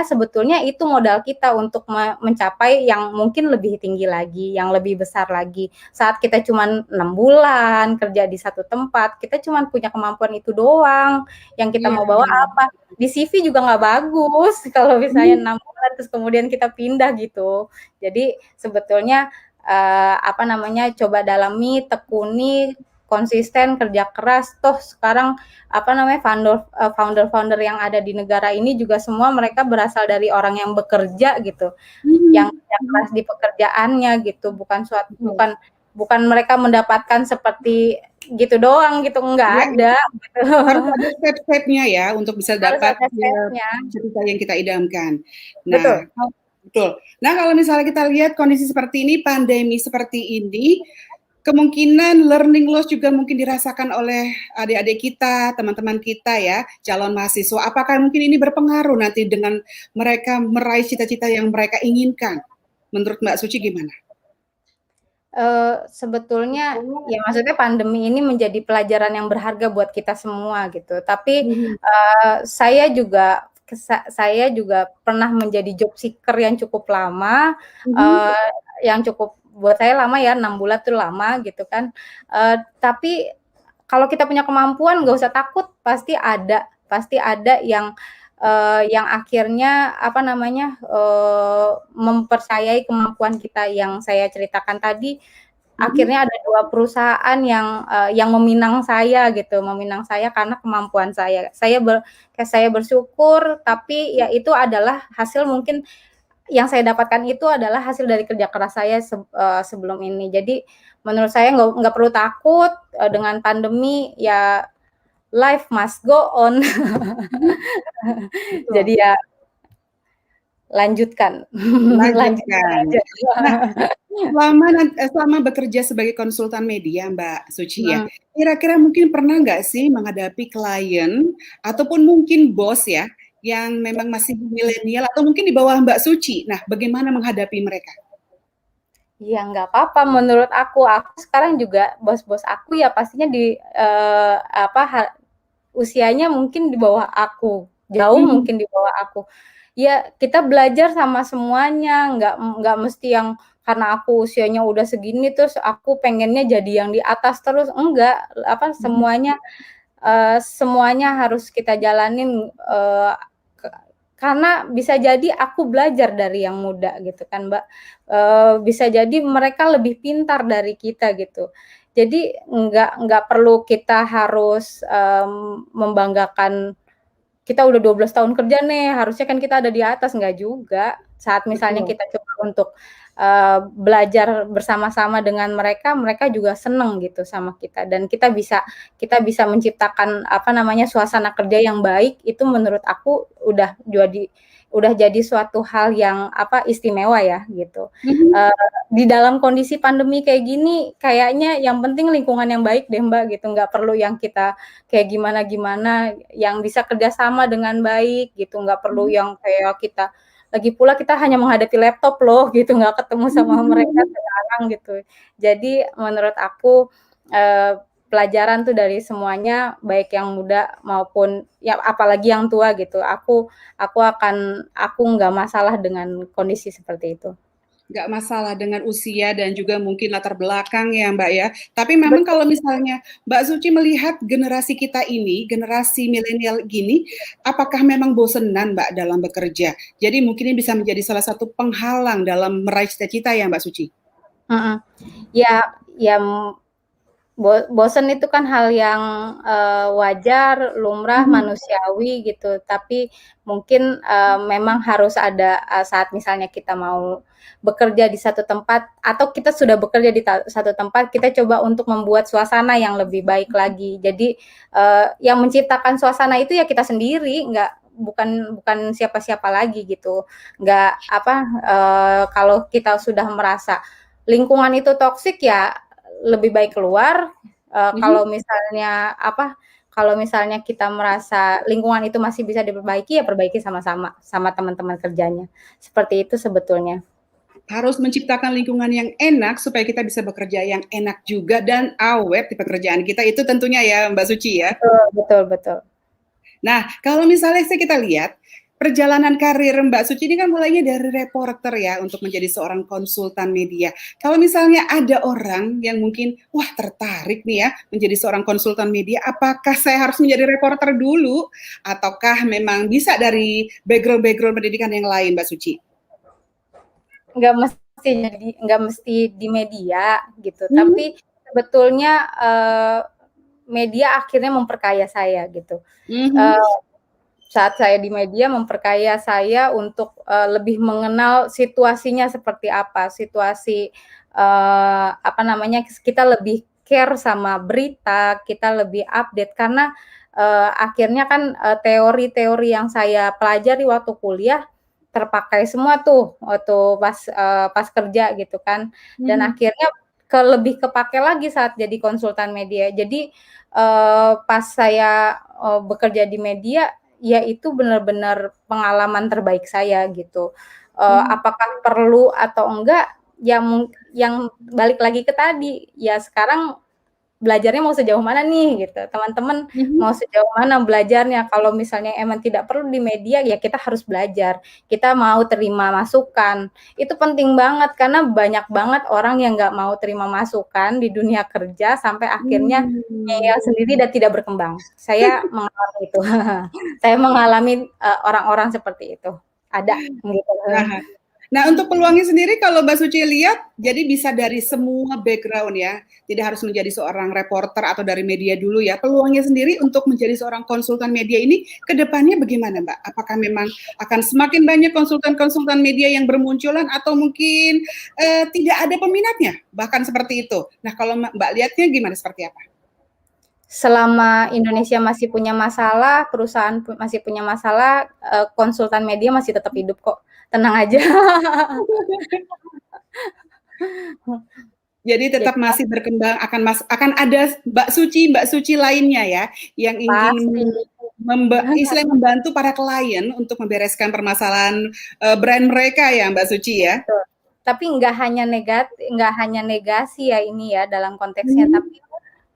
sebetulnya itu modal kita untuk mencapai yang mungkin lebih tinggi lagi, yang lebih besar lagi. Saat kita cuma 6 bulan kerja di satu tempat, kita cuma punya kemampuan itu doang. Yang kita mau bawa apa? Di CV juga nggak bagus kalau misalnya 6 bulan terus kemudian kita pindah gitu. Jadi sebetulnya coba dalami, tekuni, konsisten, kerja keras. Toh sekarang founder-founder yang ada di negara ini juga semua mereka berasal dari orang yang bekerja gitu, yang kerja keras di pekerjaannya gitu, bukan bukan mereka mendapatkan seperti gitu doang gitu, nggak Ya, ada gitu. harus ada step-stepnya ya untuk bisa Harus dapat ada step-nya. cerita yang kita idamkan. Nah, Betul. betul. Nah, kalau misalnya kita lihat kondisi seperti ini, pandemi seperti ini, kemungkinan learning loss juga mungkin dirasakan oleh adik-adik kita, teman-teman kita ya, calon mahasiswa. Apakah mungkin ini berpengaruh nanti dengan mereka meraih cita-cita yang mereka inginkan? Menurut Mbak Suci gimana? Sebetulnya ya maksudnya pandemi ini menjadi pelajaran yang berharga buat kita semua gitu. Tapi, saya juga pernah menjadi job seeker yang cukup lama, yang cukup buat saya lama ya, 6 bulan tuh lama gitu kan. Tapi kalau kita punya kemampuan nggak usah takut, pasti ada yang akhirnya apa namanya, mempercayai kemampuan kita yang saya ceritakan tadi. Akhirnya ada 2 perusahaan yang meminang saya gitu, meminang saya karena kemampuan saya. Saya bersyukur, tapi ya itu adalah hasil mungkin yang saya dapatkan itu adalah hasil dari kerja keras saya sebelum ini. Jadi menurut saya nggak perlu takut, dengan pandemi, ya life must go on. Betul. Jadi ya lanjutkan, lanjutkan Lanjutkan. aja. Nah, selama bekerja sebagai konsultan media, Mbak Suci ya, Mhm. kira-kira mungkin pernah nggak sih menghadapi klien ataupun mungkin bos ya, yang memang masih milenial atau mungkin di bawah Mbak Suci. Nah, bagaimana menghadapi mereka? Ya nggak apa-apa menurut aku sekarang juga bos-bos aku ya pastinya usianya mungkin di bawah aku, jauh Mhm, mungkin di bawah aku. Ya kita belajar sama semuanya, nggak mesti yang karena aku usianya udah segini terus aku pengennya jadi yang di atas terus, enggak, mhm, semuanya harus kita jalanin, ke karena bisa jadi aku belajar dari yang muda gitu kan, Mbak, bisa jadi mereka lebih pintar dari kita gitu. Jadi nggak perlu kita harus, membanggakan kita udah 12 tahun kerja nih, harusnya kan kita ada di atas, nggak juga. Saat misalnya betul. kita coba untuk, belajar bersama-sama dengan mereka, mereka juga seneng gitu sama kita dan kita bisa menciptakan, apa namanya, suasana kerja yang baik, itu menurut aku udah jadi suatu hal yang, istimewa ya, gitu. Mhm, Di dalam kondisi pandemi kayak gini, kayaknya yang penting lingkungan yang baik deh, Mbak, gitu, nggak perlu yang kita kayak gimana-gimana, yang bisa kerjasama dengan baik gitu, nggak perlu mhm, yang kayak lagi pula kita hanya menghadapi laptop loh gitu, nggak ketemu mhm, sama mereka mhm. sekarang gitu. Jadi menurut aku, pelajaran tuh dari semuanya, baik yang muda maupun ya apalagi yang tua gitu, aku nggak masalah dengan kondisi seperti itu. Nggak masalah dengan usia dan juga mungkin latar belakang ya, Mbak, ya. Tapi memang Betul. kalau misalnya Mbak Suci melihat generasi kita ini, generasi milenial gini, apakah memang bosenan, Mbak, dalam bekerja? Jadi mungkin ini bisa menjadi salah satu penghalang dalam meraih cita-cita ya, Mbak Suci? Mhm. Ya, bosen itu kan hal yang, wajar, lumrah, Mhm, manusiawi gitu, tapi mungkin, memang harus ada, saat misalnya kita mau bekerja di satu tempat atau kita sudah bekerja di satu tempat, kita coba untuk membuat suasana yang lebih baik lagi. Jadi, yang menciptakan suasana itu ya kita sendiri, bukan bukan siapa-siapa lagi gitu. Kalau kita sudah merasa lingkungan itu toksik ya lebih baik keluar, mhm. kalau misalnya kita merasa lingkungan itu masih bisa diperbaiki, ya perbaiki sama-sama, sama teman-teman kerjanya. Seperti itu sebetulnya. Harus menciptakan lingkungan yang enak supaya kita bisa bekerja yang enak juga dan awet di pekerjaan kita, itu tentunya ya, Mbak Suci ya? Betul betul betul. Nah, kalau misalnya kita lihat perjalanan karir Mbak Suci ini kan mulainya dari reporter ya untuk menjadi seorang konsultan media. Kalau misalnya ada orang yang mungkin wah tertarik nih ya menjadi seorang konsultan media, apakah saya harus menjadi reporter dulu ataukah memang bisa dari background-background pendidikan yang lain, Mbak Suci? Nggak mesti di media gitu, Hmm, tapi sebetulnya, media akhirnya memperkaya saya gitu. mhm, Eee Saat saya di media memperkaya saya untuk, lebih mengenal situasinya seperti apa, situasi, apa namanya, kita lebih care sama berita, kita lebih update karena, akhirnya kan, teori-teori yang saya pelajari waktu kuliah terpakai semua tuh waktu pas kerja gitu kan, dan Mhm. akhirnya lebih kepake lagi saat jadi konsultan media. Jadi, pas saya, bekerja di media, ya itu benar-benar pengalaman terbaik saya gitu. Mmm. Apakah perlu atau enggak, yang balik lagi ke tadi, ya sekarang belajarnya mau sejauh mana nih gitu, teman-teman mau Mhm. sejauh mana belajarnya. Kalau misalnya emang tidak perlu di media, ya kita harus belajar, kita mau terima masukan. Itu penting banget karena banyak banget orang yang nggak mau terima masukan di dunia kerja sampai akhirnya Mmm. ngeyel sendiri dan tidak berkembang. Saya mengalami itu. Saya mengalami, orang-orang seperti itu, ada gitu. Nah, nah, untuk peluangnya sendiri kalau Mbak Suci lihat, jadi bisa dari semua background ya, tidak harus menjadi seorang reporter atau dari media dulu ya. Peluangnya sendiri untuk menjadi seorang konsultan media ini ke depannya bagaimana, Mbak? Apakah memang akan semakin banyak konsultan-konsultan media yang bermunculan atau mungkin, tidak ada peminatnya, bahkan seperti itu? Nah, kalau Mbak lihatnya gimana, seperti apa? Selama Indonesia masih punya masalah, perusahaan masih punya masalah, konsultan media masih tetap hidup kok, tenang aja. Jadi Jadi tetap masih berkembang, akan ada Mbak Suci lainnya ya, yang ingin pasti. istilahnya membantu para klien untuk membereskan permasalahan, brand mereka ya, Mbak Suci ya? Betul. Tapi nggak hanya negasi ya ini ya dalam konteksnya, Mhm. tapi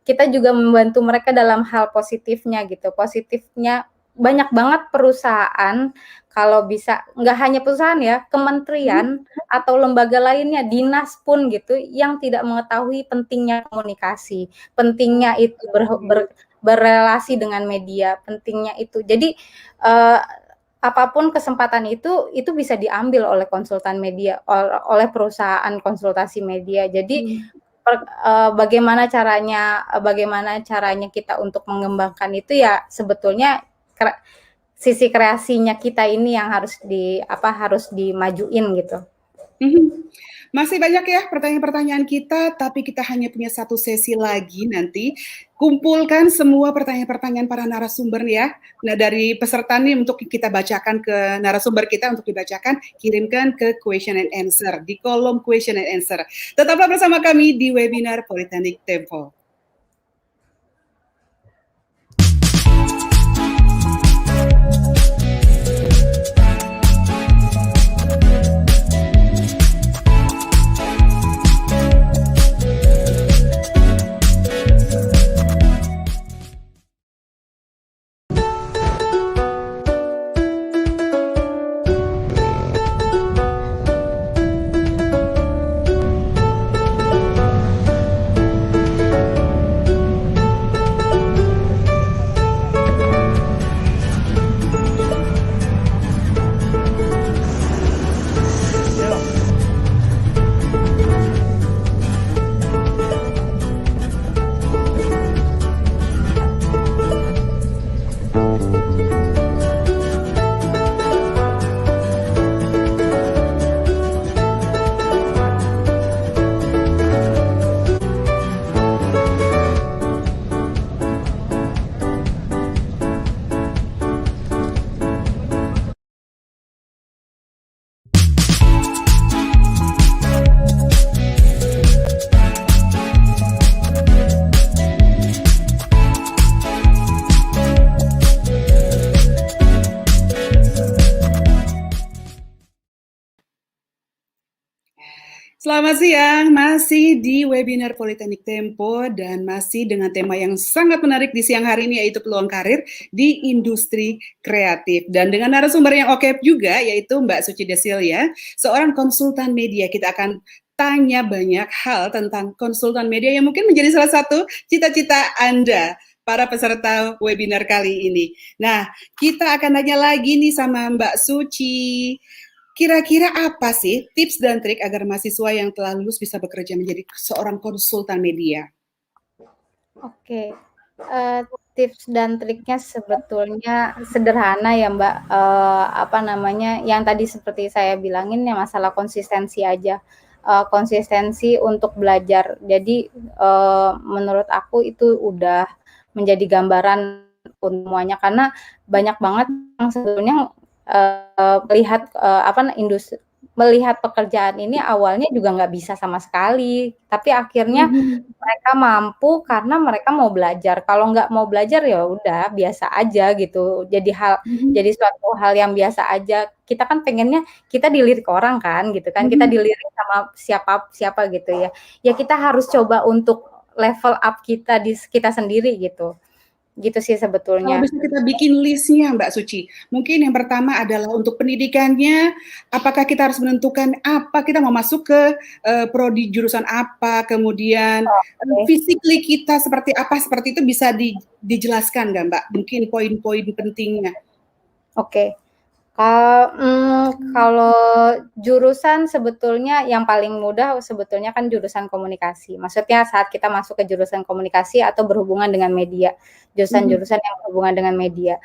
kita juga membantu mereka dalam hal positifnya gitu. Positifnya banyak banget perusahaan kalau bisa nggak hanya perusahaan ya, Mhm. kementerian atau lembaga lainnya, dinas pun gitu yang tidak mengetahui pentingnya komunikasi, pentingnya itu Oke. berrelasi dengan media, pentingnya itu. Jadi, eee, apapun kesempatan itu bisa diambil oleh konsultan media, oleh perusahaan konsultasi media. Jadi Mhm. bagaimana caranya kita untuk mengembangkan itu ya sebetulnya sisi kreasinya kita ini yang harus dimajuin gitu. Mhm. Masih banyak ya pertanyaan-pertanyaan kita, tapi kita hanya punya satu sesi lagi nanti. Kumpulkan semua pertanyaan-pertanyaan para narasumber ya. Nah, dari peserta nih untuk kita bacakan ke narasumber kita untuk dibacakan, kirimkan ke question and answer, di kolom question and answer. Tetaplah bersama kami di webinar Politeknik Tempo. Selamat siang, masih di webinar Politeknik Tempo dan masih dengan tema yang sangat menarik di siang hari ini yaitu peluang karir di industri kreatif. Dan dengan narasumber yang oke juga yaitu Mbak Suci Desilya, seorang konsultan media. Kita akan tanya banyak hal tentang konsultan media yang mungkin menjadi salah satu cita-cita Anda para peserta webinar kali ini. Nah, kita akan tanya lagi nih sama Mbak Suci. Kira-kira apa sih tips dan trik agar mahasiswa yang telah lulus bisa bekerja menjadi seorang konsultan media? Oke, tips dan triknya sebetulnya sederhana ya, Mbak, apa namanya, yang tadi seperti saya bilangin ya masalah konsistensi aja. konsistensi untuk belajar. Jadi, menurut aku itu udah menjadi gambaran semuanya, karena banyak banget yang sebetulnya, melihat pekerjaan ini awalnya juga nggak bisa sama sekali, tapi akhirnya Mhm. mereka mampu karena mereka mau belajar. Kalau nggak mau belajar, ya udah biasa aja gitu, Mhm. jadi suatu hal yang biasa aja. Kita kan pengennya kita dilirik orang kan, gitu kan, kita Mhm. dilirik sama siapa siapa gitu ya. Ya kita harus coba untuk level up kita sendiri gitu. Gitu sih Kalau sebetulnya. bisa kita bikin list-nya Mbak Suci, mungkin yang pertama adalah untuk pendidikannya, apakah kita harus menentukan apa kita mau masuk ke, prodi jurusan apa, kemudian, Oke. physically kita seperti apa, seperti itu bisa dijelaskan nggak Mbak? Mungkin poin-poin pentingnya. Oke. Kalau jurusan sebetulnya yang paling mudah sebetulnya kan jurusan komunikasi. Maksudnya saat kita masuk ke jurusan komunikasi atau berhubungan dengan media, Mhm. jurusan-jurusan yang berhubungan dengan media.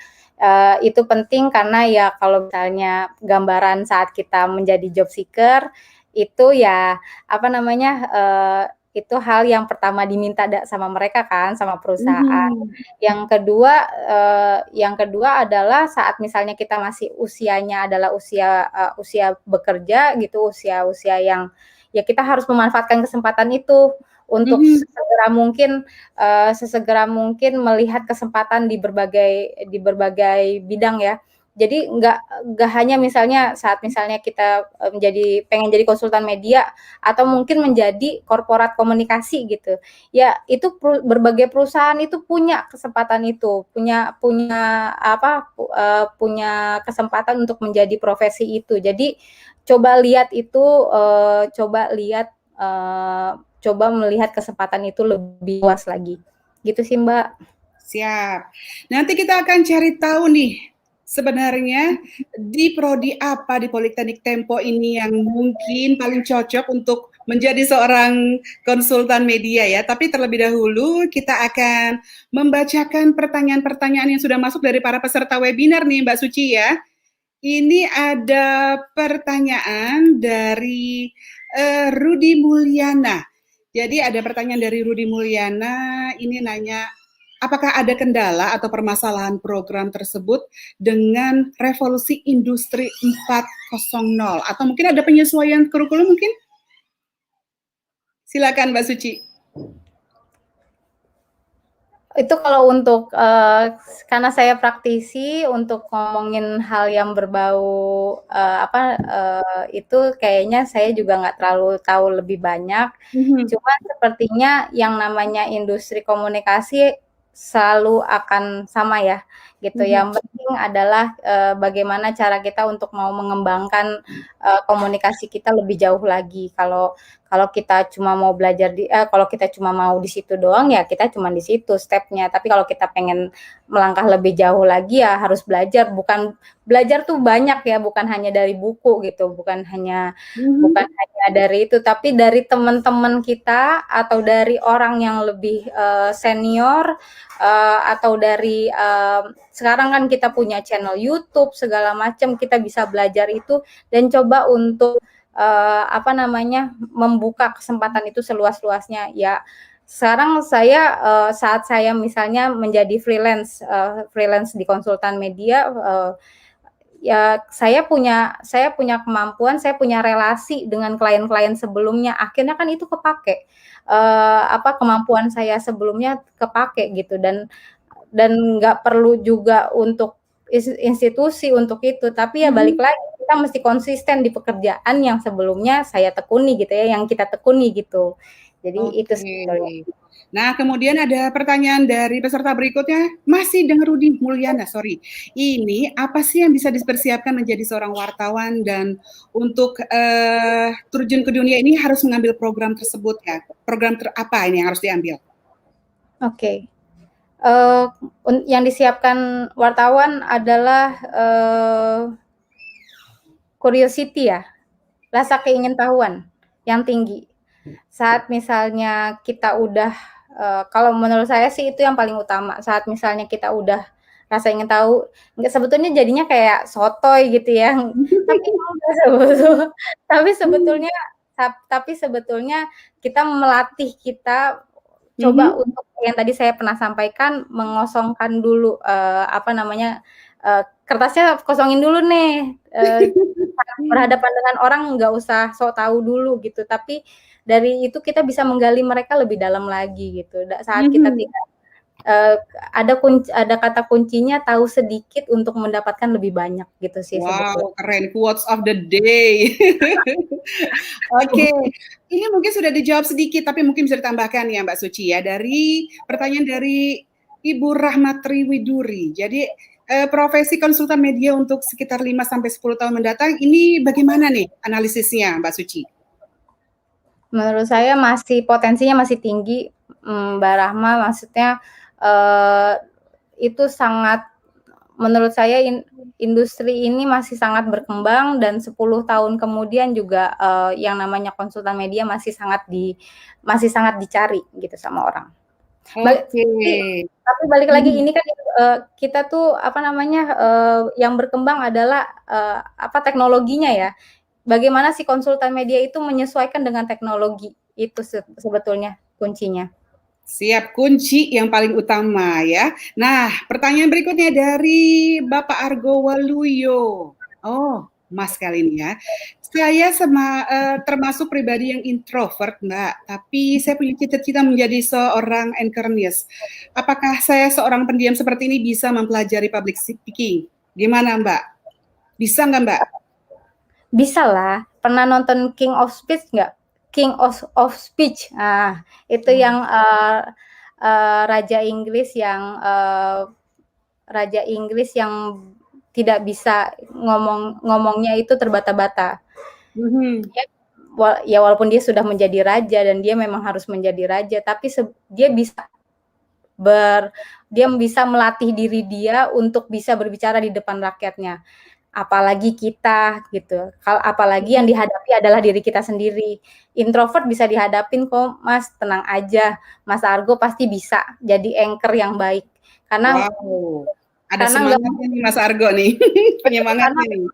Itu penting karena ya kalau misalnya gambaran saat kita menjadi job seeker, itu ya, apa namanya, itu hal yang pertama diminta sama mereka kan, sama perusahaan. Mhm. Yang kedua adalah saat misalnya kita masih usianya adalah usia bekerja gitu, usia-usia yang ya kita harus memanfaatkan kesempatan itu untuk Mhm. sesegera mungkin melihat kesempatan di berbagai bidang ya. Jadi nggak hanya misalnya saat misalnya kita, pengen jadi konsultan media atau mungkin menjadi korporat komunikasi gitu. Ya itu berbagai perusahaan itu punya kesempatan itu, punya kesempatan untuk menjadi profesi itu. Jadi coba lihat itu, coba melihat kesempatan itu lebih luas lagi. Gitu sih, Mbak. Siap. Nanti kita akan cari tahu nih, sebenarnya di prodi apa di Politeknik Tempo ini yang mungkin paling cocok untuk menjadi seorang konsultan media ya. Tapi terlebih dahulu kita akan membacakan pertanyaan-pertanyaan yang sudah masuk dari para peserta webinar nih Mbak Suci ya. Ini ada pertanyaan dari Rudi Mulyana. Jadi ada pertanyaan dari Rudi Mulyana, ini nanya, apakah ada kendala atau permasalahan program tersebut dengan revolusi industri 4.0? Atau mungkin ada penyesuaian kurikulum mungkin? Silakan Mbak Suci. Itu kalau untuk, karena saya praktisi untuk ngomongin hal yang berbau, itu kayaknya saya juga nggak terlalu tahu lebih banyak. Mhm. Cuman sepertinya yang namanya industri komunikasi selalu akan sama ya, gitu. Mhm. Yang penting adalah, bagaimana cara kita untuk mau mengembangkan, komunikasi kita lebih jauh lagi. Kalau kalau kita cuma mau kalau kita cuma mau di situ doang, ya kita cuma di situ step-nya. Tapi kalau kita pengen melangkah lebih jauh lagi, ya harus belajar. Belajar tuh banyak ya, bukan hanya dari buku gitu, bukan Mhm. hanya dari itu, tapi dari teman-teman kita atau dari orang yang lebih, senior, atau dari, sekarang kan kita punya channel YouTube segala macam, kita bisa belajar itu dan coba untuk membuka kesempatan itu seluas-luasnya. Ya, sekarang saat saya misalnya menjadi freelance di konsultan media, ya saya punya kemampuan, saya punya relasi dengan klien-klien sebelumnya, akhirnya kan itu kepake, kemampuan saya sebelumnya kepake gitu dan nggak perlu juga untuk institusi untuk itu, tapi ya balik Mhm. lagi kita mesti konsisten di pekerjaan yang sebelumnya saya tekuni gitu ya, yang kita tekuni gitu. Jadi itu sebetulnya. Oke. Nah, kemudian ada pertanyaan dari peserta berikutnya, masih dengan Rudi Mulyana, sorry. Ini apa sih yang bisa dipersiapkan menjadi seorang wartawan dan untuk terjun ke dunia ini harus mengambil program tersebut ya? Program apa ini yang harus diambil? Oke. Yang disiapkan wartawan adalah, curiosity ya, rasa keingin-tahuan yang tinggi. Saat misalnya kita udah, kalau menurut saya sih itu yang paling utama, saat misalnya kita udah rasa ingin tahu, nggak sebetulnya jadinya kayak sotoy gitu ya, tapi enggak tapi sebetulnya tapi sebetulnya kita melatih kita coba untuk yang tadi saya pernah sampaikan, mengosongkan dulu, kertasnya kosongin dulu nih, berhadapan dengan orang nggak usah sok tahu dulu gitu, tapi dari itu kita bisa menggali mereka lebih dalam lagi gitu. Saat kita tidak ada kata kuncinya tahu sedikit untuk mendapatkan lebih banyak gitu sih sebetulnya. Wow, keren, quotes of the day. Oke, ini mungkin sudah dijawab sedikit, tapi mungkin bisa ditambahkan ya Mbak Suci ya, dari pertanyaan dari Ibu Rahmatri Widuri. Jadi profesi konsultan media untuk sekitar 5-10 tahun mendatang, ini bagaimana nih analisisnya Mbak Suci? Menurut saya potensinya masih tinggi, Mbak Rahma, maksudnya itu sangat, menurut saya industri ini masih sangat berkembang, dan 10 tahun kemudian juga yang namanya konsultan media masih sangat dicari gitu sama orang. Tapi balik lagi, ini kan kita tuh yang berkembang adalah teknologinya ya. Bagaimana si konsultan media itu menyesuaikan dengan teknologi, itu sebetulnya kuncinya. Siap, kunci yang paling utama ya. Nah, pertanyaan berikutnya dari Bapak Argo Waluyo. Oh, Mas kali ini ya. Saya termasuk pribadi yang introvert, Mbak. Tapi saya punya cita-cita menjadi seorang anchor news. Apakah saya seorang pendiam seperti ini bisa mempelajari public speaking? Gimana, Mbak? Bisa nggak, Mbak? Bisa lah. Pernah nonton King of Speech nggak? King of Speech. Nah, itu yang Raja Inggris yang tidak bisa ngomongnya itu terbata-bata. Ya walaupun dia sudah menjadi raja dan dia memang harus menjadi raja, tapi dia bisa melatih diri dia untuk bisa berbicara di depan rakyatnya. Apalagi kita gitu. Apalagi yang dihadapi adalah diri kita sendiri. Introvert bisa dihadapin kok, Mas, tenang aja. Mas Argo pasti bisa jadi anchor yang baik. Karena ada semangatnya nih Mas Argo nih. Penyemangatnya nih.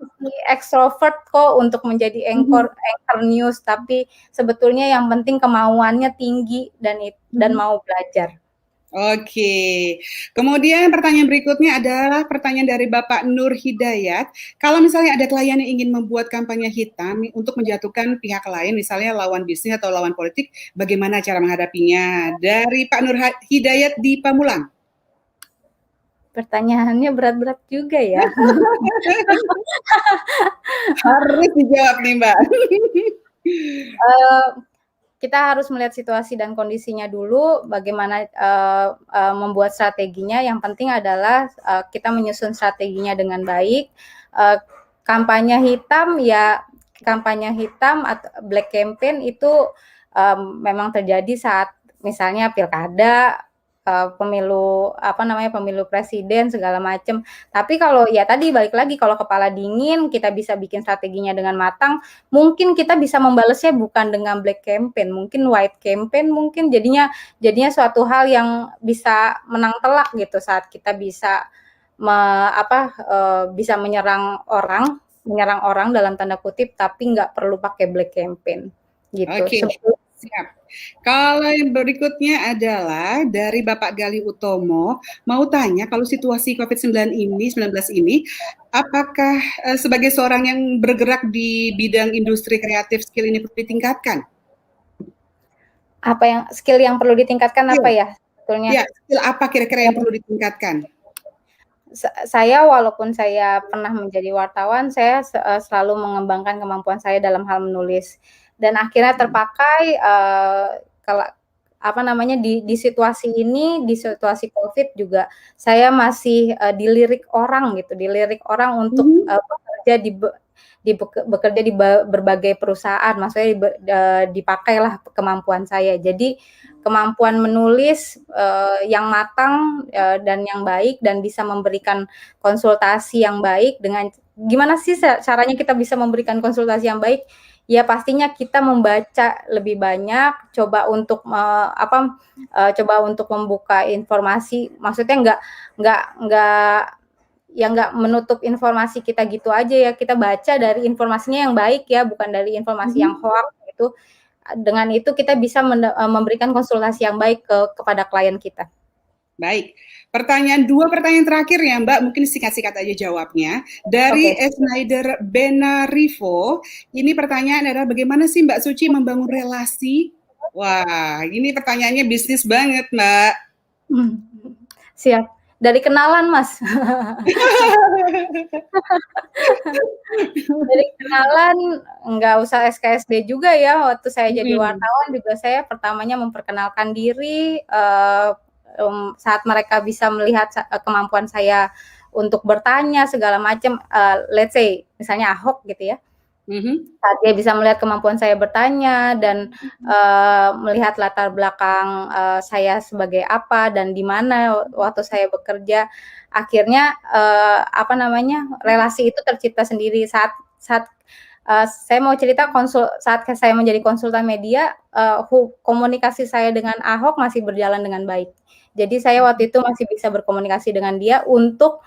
Extrovert kok untuk menjadi anchor news, tapi sebetulnya yang penting kemauannya tinggi dan mau belajar. Oke, kemudian pertanyaan berikutnya adalah pertanyaan dari Bapak Nur Hidayat. Kalau misalnya ada klien yang ingin membuat kampanye hitam untuk menjatuhkan pihak lain, misalnya lawan bisnis atau lawan politik, bagaimana cara menghadapinya? Dari Pak Nur Hidayat di Pamulang. Pertanyaannya berat-berat juga ya. Harus dijawab nih, Mbak. Kita harus melihat situasi dan kondisinya dulu, bagaimana membuat strateginya. Yang penting adalah kita menyusun strateginya dengan baik. Kampanye hitam atau black campaign itu memang terjadi saat misalnya pilkada, pemilu presiden segala macam. Tapi kalau ya tadi balik lagi, kalau kepala dingin kita bisa bikin strateginya dengan matang, mungkin kita bisa membalesnya bukan dengan black campaign, mungkin white campaign, mungkin jadinya suatu hal yang bisa menang telak gitu saat kita bisa bisa menyerang orang dalam tanda kutip, tapi nggak perlu pakai black campaign gitu. Oke. Siap. Kalau yang berikutnya adalah dari Bapak Gali Utomo, mau tanya kalau situasi COVID-19 ini, apakah sebagai seorang yang bergerak di bidang industri kreatif skill ini perlu ditingkatkan? Skill yang perlu ditingkatkan apa ya sebetulnya? Ya, skill apa kira-kira yang perlu ditingkatkan? Saya walaupun saya pernah menjadi wartawan, saya selalu mengembangkan kemampuan saya dalam hal menulis. Dan akhirnya terpakai di situasi ini, di situasi COVID juga saya masih dilirik orang untuk bekerja di berbagai perusahaan, maksudnya dipakailah kemampuan saya. Jadi kemampuan menulis yang matang dan yang baik, dan bisa memberikan konsultasi yang baik. Dengan gimana sih caranya kita bisa memberikan konsultasi yang baik? Ya pastinya kita membaca lebih banyak, coba untuk membuka informasi, maksudnya nggak menutup informasi kita gitu aja ya, kita baca dari informasinya yang baik ya, bukan dari informasi yang hoax itu. Dengan itu kita bisa memberikan konsultasi yang baik kepada klien kita. Baik, dua pertanyaan terakhir ya Mbak, mungkin singkat-singkat aja jawabnya. Dari Snyder Benarivo, ini pertanyaan adalah bagaimana sih Mbak Suci membangun relasi? Wah, ini pertanyaannya bisnis banget Mbak. Siap, dari kenalan Mas. Dari kenalan, nggak usah SKSD juga ya, waktu saya jadi wartawan juga saya pertamanya memperkenalkan diri, saat mereka bisa melihat kemampuan saya untuk bertanya segala macam, let's say misalnya Ahok gitu ya, saat dia bisa melihat kemampuan saya bertanya dan melihat latar belakang saya sebagai apa dan di mana waktu saya bekerja, akhirnya relasi itu tercipta sendiri saat saya mau cerita saat saya menjadi konsultan media, komunikasi saya dengan Ahok masih berjalan dengan baik. Jadi saya waktu itu masih bisa berkomunikasi dengan dia untuk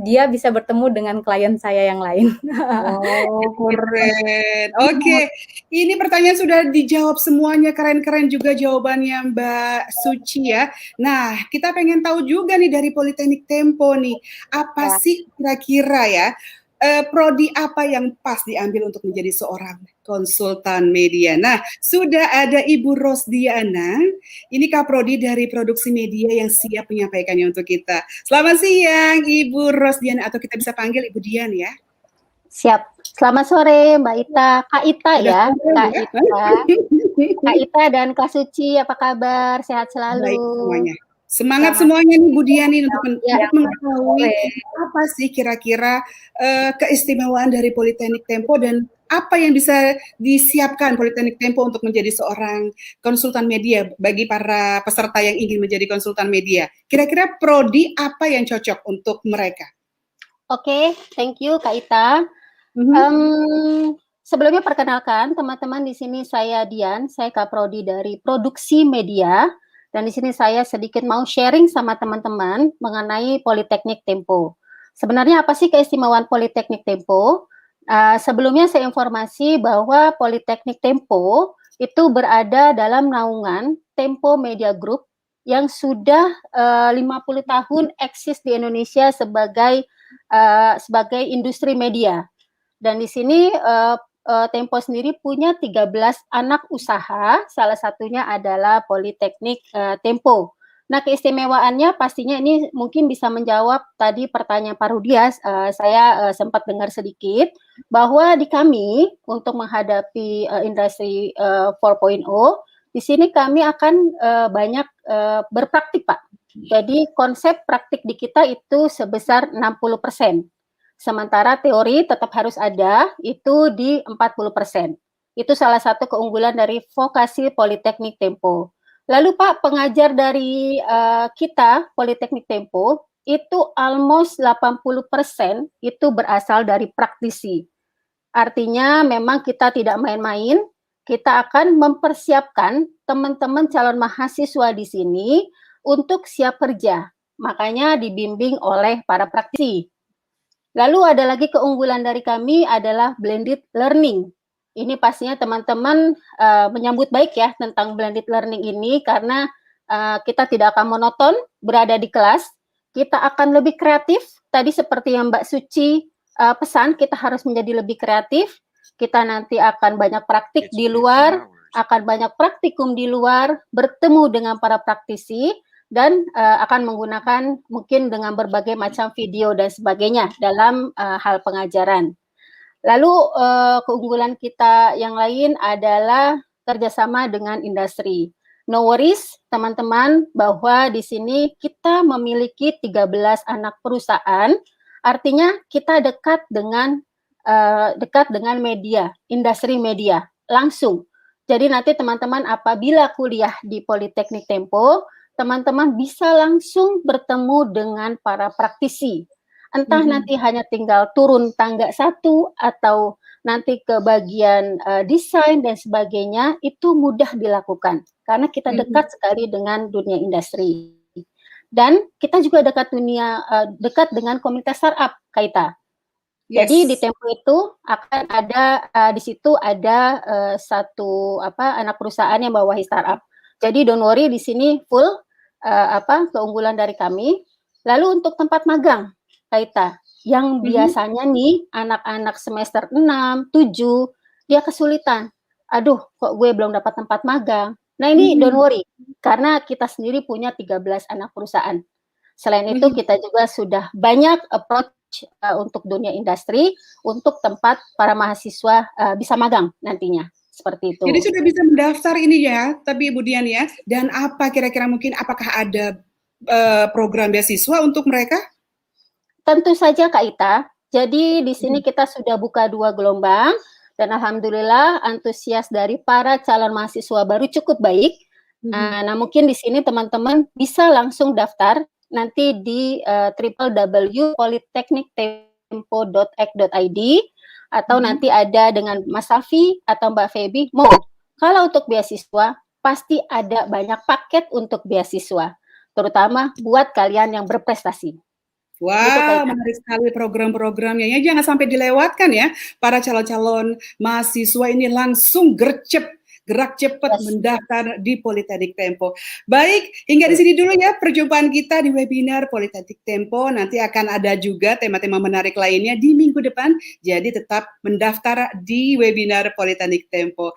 dia bisa bertemu dengan klien saya yang lain. Oh, keren. Oke, ini pertanyaan sudah dijawab semuanya, keren-keren juga jawabannya Mbak Suci ya. Nah, kita pengen tahu juga nih dari Politeknik Tempo nih, apa sih kira-kira ya, prodi apa yang pas diambil untuk menjadi seorang konsultan media. Nah, sudah ada Ibu Rosdiana, ini Kaprodi dari Produksi Media yang siap menyampaikannya untuk kita. Selamat siang Ibu Rosdiana, atau kita bisa panggil Ibu Dian ya. Siap. Selamat sore Mbak Ita, Kak Ita ya, Kak Ita. Kak Ita dan Kak Suci, apa kabar? Sehat selalu. Baik semuanya. Semangat semuanya nih Bu Dian nih untuk mengetahui apa sih kira-kira keistimewaan dari Politeknik Tempo dan apa yang bisa disiapkan Politeknik Tempo untuk menjadi seorang konsultan media bagi para peserta yang ingin menjadi konsultan media. Kira-kira prodi apa yang cocok untuk mereka? Oke, thank you Kak Ita. Sebelumnya perkenalkan teman-teman, di sini saya Dian, saya Kaprodi dari Produksi Media, dan di sini saya sedikit mau sharing sama teman-teman mengenai Politeknik Tempo. Sebenarnya apa sih keistimewaan Politeknik Tempo? Sebelumnya saya informasi bahwa Politeknik Tempo itu berada dalam naungan Tempo Media Group yang sudah 50 tahun eksis di Indonesia sebagai industri media. Dan di sini Tempo sendiri punya 13 anak usaha, salah satunya adalah Politeknik Tempo. Nah, keistimewaannya pastinya ini mungkin bisa menjawab tadi pertanyaan Pak Rudias, saya sempat dengar sedikit, bahwa di kami untuk menghadapi industri 4.0, di sini kami akan banyak berpraktik, Pak. Jadi konsep praktik di kita itu sebesar 60%. Sementara teori tetap harus ada, itu di 40%. Itu salah satu keunggulan dari vokasi Politeknik Tempo. Lalu Pak, pengajar dari kita, Politeknik Tempo, itu almost 80% itu berasal dari praktisi. Artinya memang kita tidak main-main, kita akan mempersiapkan teman-teman calon mahasiswa di sini untuk siap kerja. Makanya dibimbing oleh para praktisi. Lalu ada lagi keunggulan dari kami adalah blended learning. Ini pastinya teman-teman menyambut baik ya tentang blended learning ini, karena kita tidak akan monoton berada di kelas. Kita akan lebih kreatif. Tadi seperti yang Mbak Suci pesan, kita harus menjadi lebih kreatif. Kita nanti akan banyak praktik di luar, akan banyak praktikum di luar, bertemu dengan para praktisi, dan akan menggunakan mungkin dengan berbagai macam video dan sebagainya dalam hal pengajaran. Lalu keunggulan kita yang lain adalah kerjasama dengan industri. No worries teman-teman, bahwa di sini kita memiliki 13 anak perusahaan, artinya kita dekat dengan media, industri media langsung. Jadi nanti teman-teman apabila kuliah di Politeknik Tempo, teman-teman bisa langsung bertemu dengan para praktisi. Entah nanti hanya tinggal turun tangga 1 atau nanti ke bagian desain dan sebagainya, itu mudah dilakukan karena kita dekat sekali dengan dunia industri. Dan kita juga dekat dengan komunitas startup, Kaita. Jadi di Yes. Tempo itu akan ada di situ ada satu anak perusahaan yang bawahi startup. Jadi don't worry di sini full keunggulan dari kami. Lalu untuk tempat magang, Kaita, yang biasanya nih anak-anak semester 6, 7 dia kesulitan. Aduh, kok gue belum dapat tempat magang. Nah, ini don't worry karena kita sendiri punya 13 anak perusahaan. Selain itu kita juga sudah banyak approach untuk dunia industri, untuk tempat para mahasiswa bisa magang nantinya, seperti itu. Jadi sudah bisa mendaftar ini ya, tapi Ibu Dian ya. Dan apa kira-kira mungkin apakah ada program beasiswa untuk mereka? Tentu saja Kak Ita. Jadi di sini kita sudah buka 2 gelombang dan alhamdulillah antusias dari para calon mahasiswa baru cukup baik. Nah, mungkin di sini teman-teman bisa langsung daftar nanti di www.politekniktempo.ac.id atau nanti ada dengan Mas Safi atau Mbak Feby. Kalau untuk beasiswa pasti ada banyak paket untuk beasiswa, terutama buat kalian yang berprestasi. Wow, menarik sekali program-programnya. Ya, jangan sampai dilewatkan ya. Para calon-calon mahasiswa ini langsung gerak cepat mendaftar di Politeknik Tempo. Baik, hingga di sini dulu ya perjumpaan kita di webinar Politeknik Tempo. Nanti akan ada juga tema-tema menarik lainnya di minggu depan. Jadi tetap mendaftar di webinar Politeknik Tempo.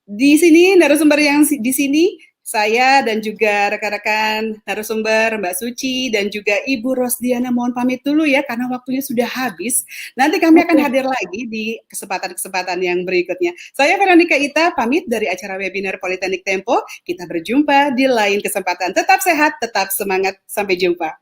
Di sini narasumber yang di sini saya dan juga rekan-rekan narasumber Mbak Suci dan juga Ibu Rosdiana mohon pamit dulu ya karena waktunya sudah habis. Nanti kami akan hadir lagi di kesempatan-kesempatan yang berikutnya. Saya Veronica Ita pamit dari acara webinar Politeknik Tempo. Kita berjumpa di lain kesempatan. Tetap sehat, tetap semangat. Sampai jumpa.